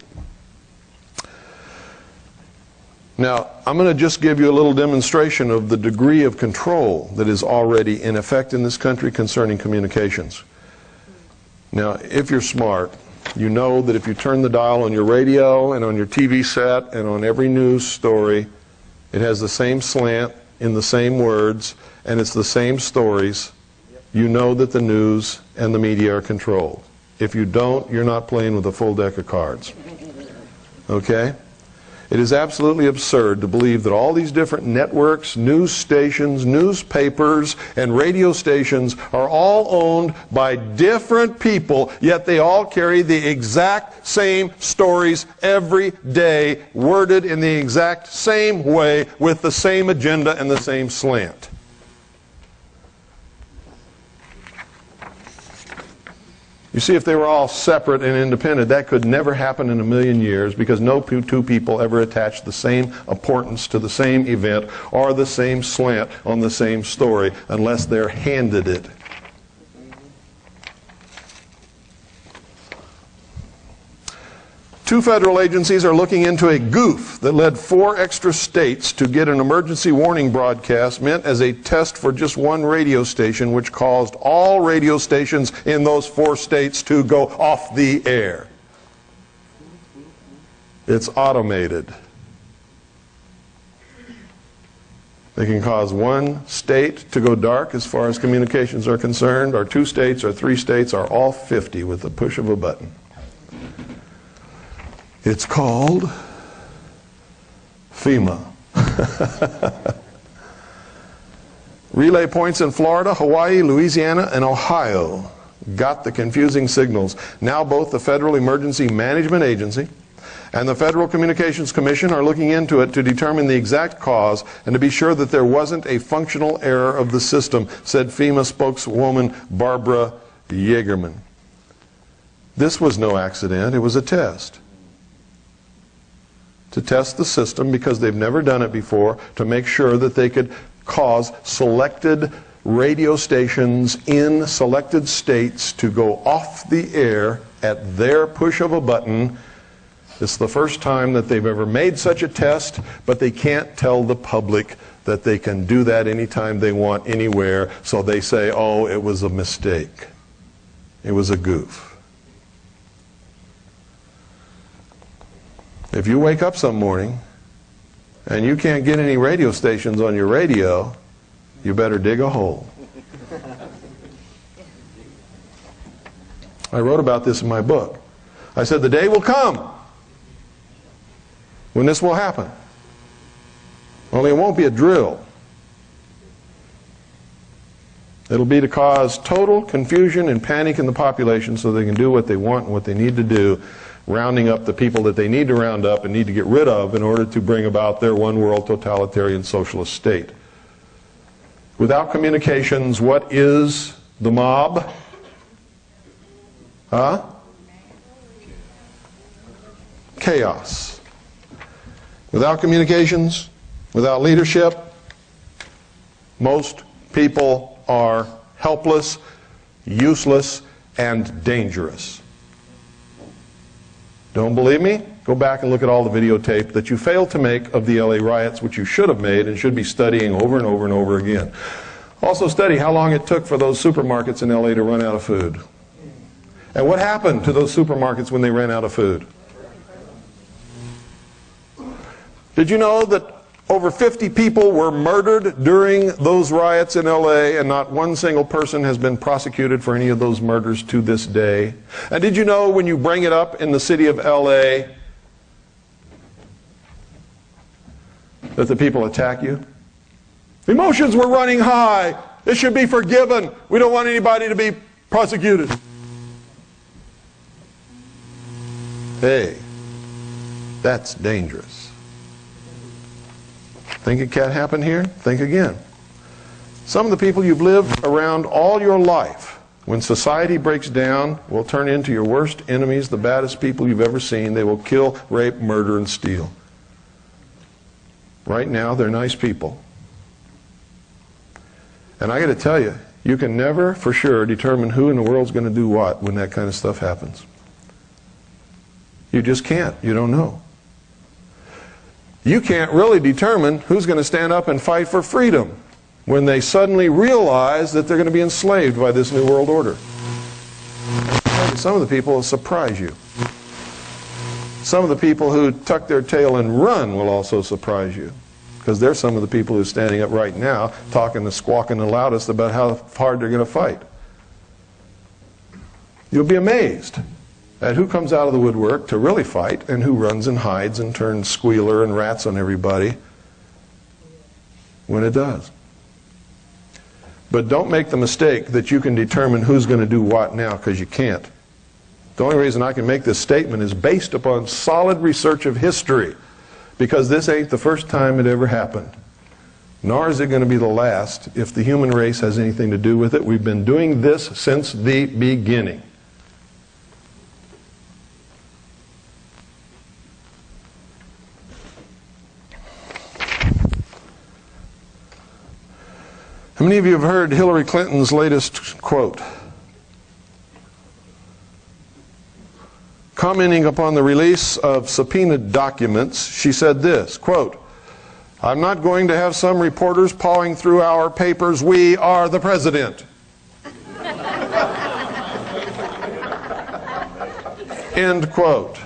Now, I'm going to just give you a little demonstration of the degree of control that is already in effect in this country concerning communications. Now, if you're smart, you know that if you turn the dial on your radio and on your TV set and on every news story, it has the same slant in the same words and it's the same stories. You know that the news and the media are controlled. If you don't, you're not playing with a full deck of cards. Okay? It is absolutely absurd to believe that all these different networks, news stations, newspapers, and radio stations are all owned by different people, yet they all carry the exact same stories every day, worded in the exact same way, with the same agenda and the same slant. You see, if they were all separate and independent, that could never happen in a million years, because no two people ever attach the same importance to the same event or the same slant on the same story unless they're handed it. Two federal agencies are looking into a goof that led 4 extra states to get an emergency warning broadcast meant as a test for just one radio station, which caused all radio stations in those 4 states to go off the air. It's automated. They can cause one state to go dark as far as communications are concerned, or 2 states or 3 states, or all 50 with the push of a button. It's called FEMA. Relay points in Florida, Hawaii, Louisiana, and Ohio got the confusing signals. Now both the Federal Emergency Management Agency and the Federal Communications Commission are looking into it to determine the exact cause and to be sure that there wasn't a functional error of the system, said FEMA spokeswoman Barbara Yeagerman. This was no accident, it was a test. To test the system, because they've never done it before, to make sure that they could cause selected radio stations in selected states to go off the air at their push of a button. It's the first time that they've ever made such a test, but they can't tell the public that they can do that anytime they want, anywhere, so they say, oh, it was a mistake. It was a goof. If you wake up some morning and you can't get any radio stations on your radio, you better dig a hole. I wrote about this in my book. I said the day will come when this will happen. Only it won't be a drill. It'll be to cause total confusion and panic in the population so they can do what they want and what they need to do, rounding up the people that they need to round up and need to get rid of in order to bring about their one world totalitarian socialist state. Without communications, what is the mob? Huh? Chaos. Without communications, without leadership, most people are helpless, useless, and dangerous. Don't believe me? Go back and look at all the videotape that you failed to make of the LA riots, which you should have made and should be studying over and over and over again. Also study how long it took for those supermarkets in LA to run out of food. And what happened to those supermarkets when they ran out of food? Did you know that over 50 people were murdered during those riots in LA, and not one single person has been prosecuted for any of those murders to this day? And did you know when you bring it up in the city of LA that the people attack you? Emotions were running high. It should be forgiven. We don't want anybody to be prosecuted. Hey, that's dangerous. Think it can't happen here? Think again. Some of the people you've lived around all your life, when society breaks down, will turn into your worst enemies, the baddest people you've ever seen. They will kill, rape, murder, and steal. Right now, they're nice people. And I got to tell you, you can never for sure determine who in the world's going to do what when that kind of stuff happens. You just can't. You don't know. You can't really determine who's going to stand up and fight for freedom when they suddenly realize that they're going to be enslaved by this new world order. Some of the people will surprise you. Some of the people who tuck their tail and run will also surprise you, because they're some of the people who are standing up right now talking and squawking the loudest about how hard they're going to fight. You'll be amazed at who comes out of the woodwork to really fight and who runs and hides and turns squealer and rats on everybody when it does. But don't make the mistake that you can determine who's going to do what now, because you can't. The only reason I can make this statement is based upon solid research of history, because this ain't the first time it ever happened. Nor is it going to be the last if the human race has anything to do with it. We've been doing this since the beginning. How many of you have heard Hillary Clinton's latest quote? Commenting upon the release of subpoenaed documents, she said this, quote, "I'm not going to have some reporters pawing through our papers. We are the president." End quote.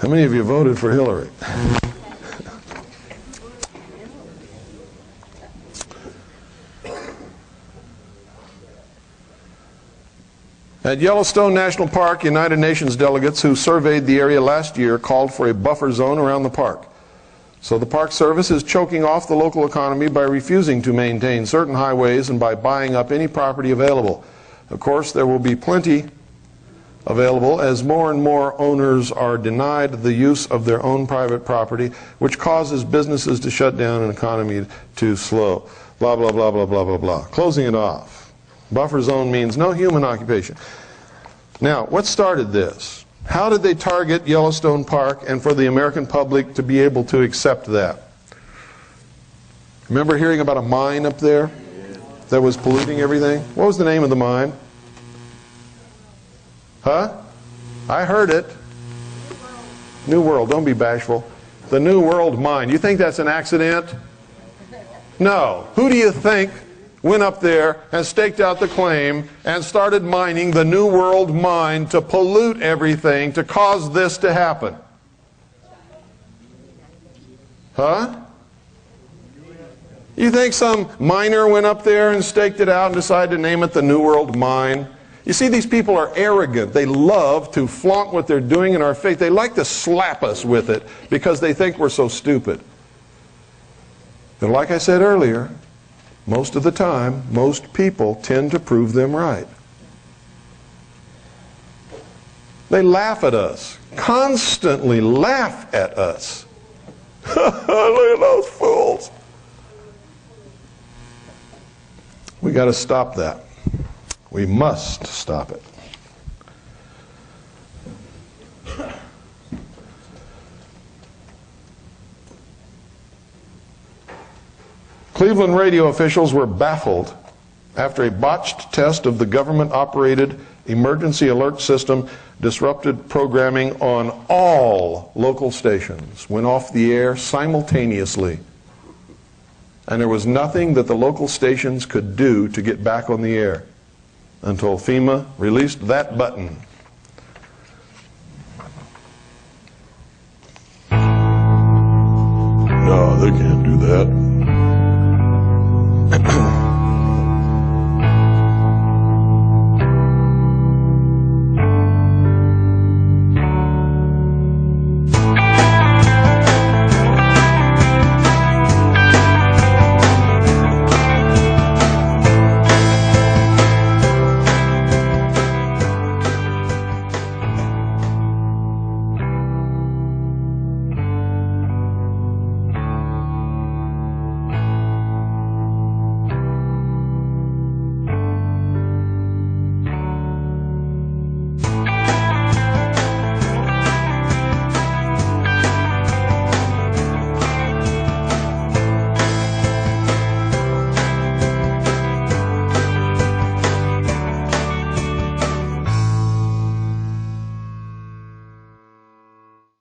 How many of you voted for Hillary? At Yellowstone National Park, United Nations delegates who surveyed the area last year called for a buffer zone around the park. So the Park Service is choking off the local economy by refusing to maintain certain highways and by buying up any property available. Of course, there will be plenty available as more and more owners are denied the use of their own private property, which causes businesses to shut down and economy to slow. Blah, blah, blah, blah, blah, blah, blah. Closing it off. Buffer zone means no human occupation. Now, what started this? How did they target Yellowstone Park and for the American public to be able to accept that? Remember hearing about a mine up there that was polluting everything? What was the name of the mine? Huh? I heard it. New World. Don't be bashful. The New World mine. You think that's an accident? No. Who do you think went up there and staked out the claim and started mining the New World mine to pollute everything, to cause this to happen? Huh? You think some miner went up there and staked it out and decided to name it the New World Mine? You see, these people are arrogant. They love to flaunt what they're doing in our face. They like to slap us with it because they think we're so stupid. And like I said earlier, most of the time, most people tend to prove them right. They laugh at us, constantly laugh at us. Look at those fools. We got to stop that. We must stop it. Cleveland radio officials were baffled after a botched test of the government-operated emergency alert system disrupted programming on all local stations, went off the air simultaneously. And there was nothing that the local stations could do to get back on the air until FEMA released that button. No, they can't do that.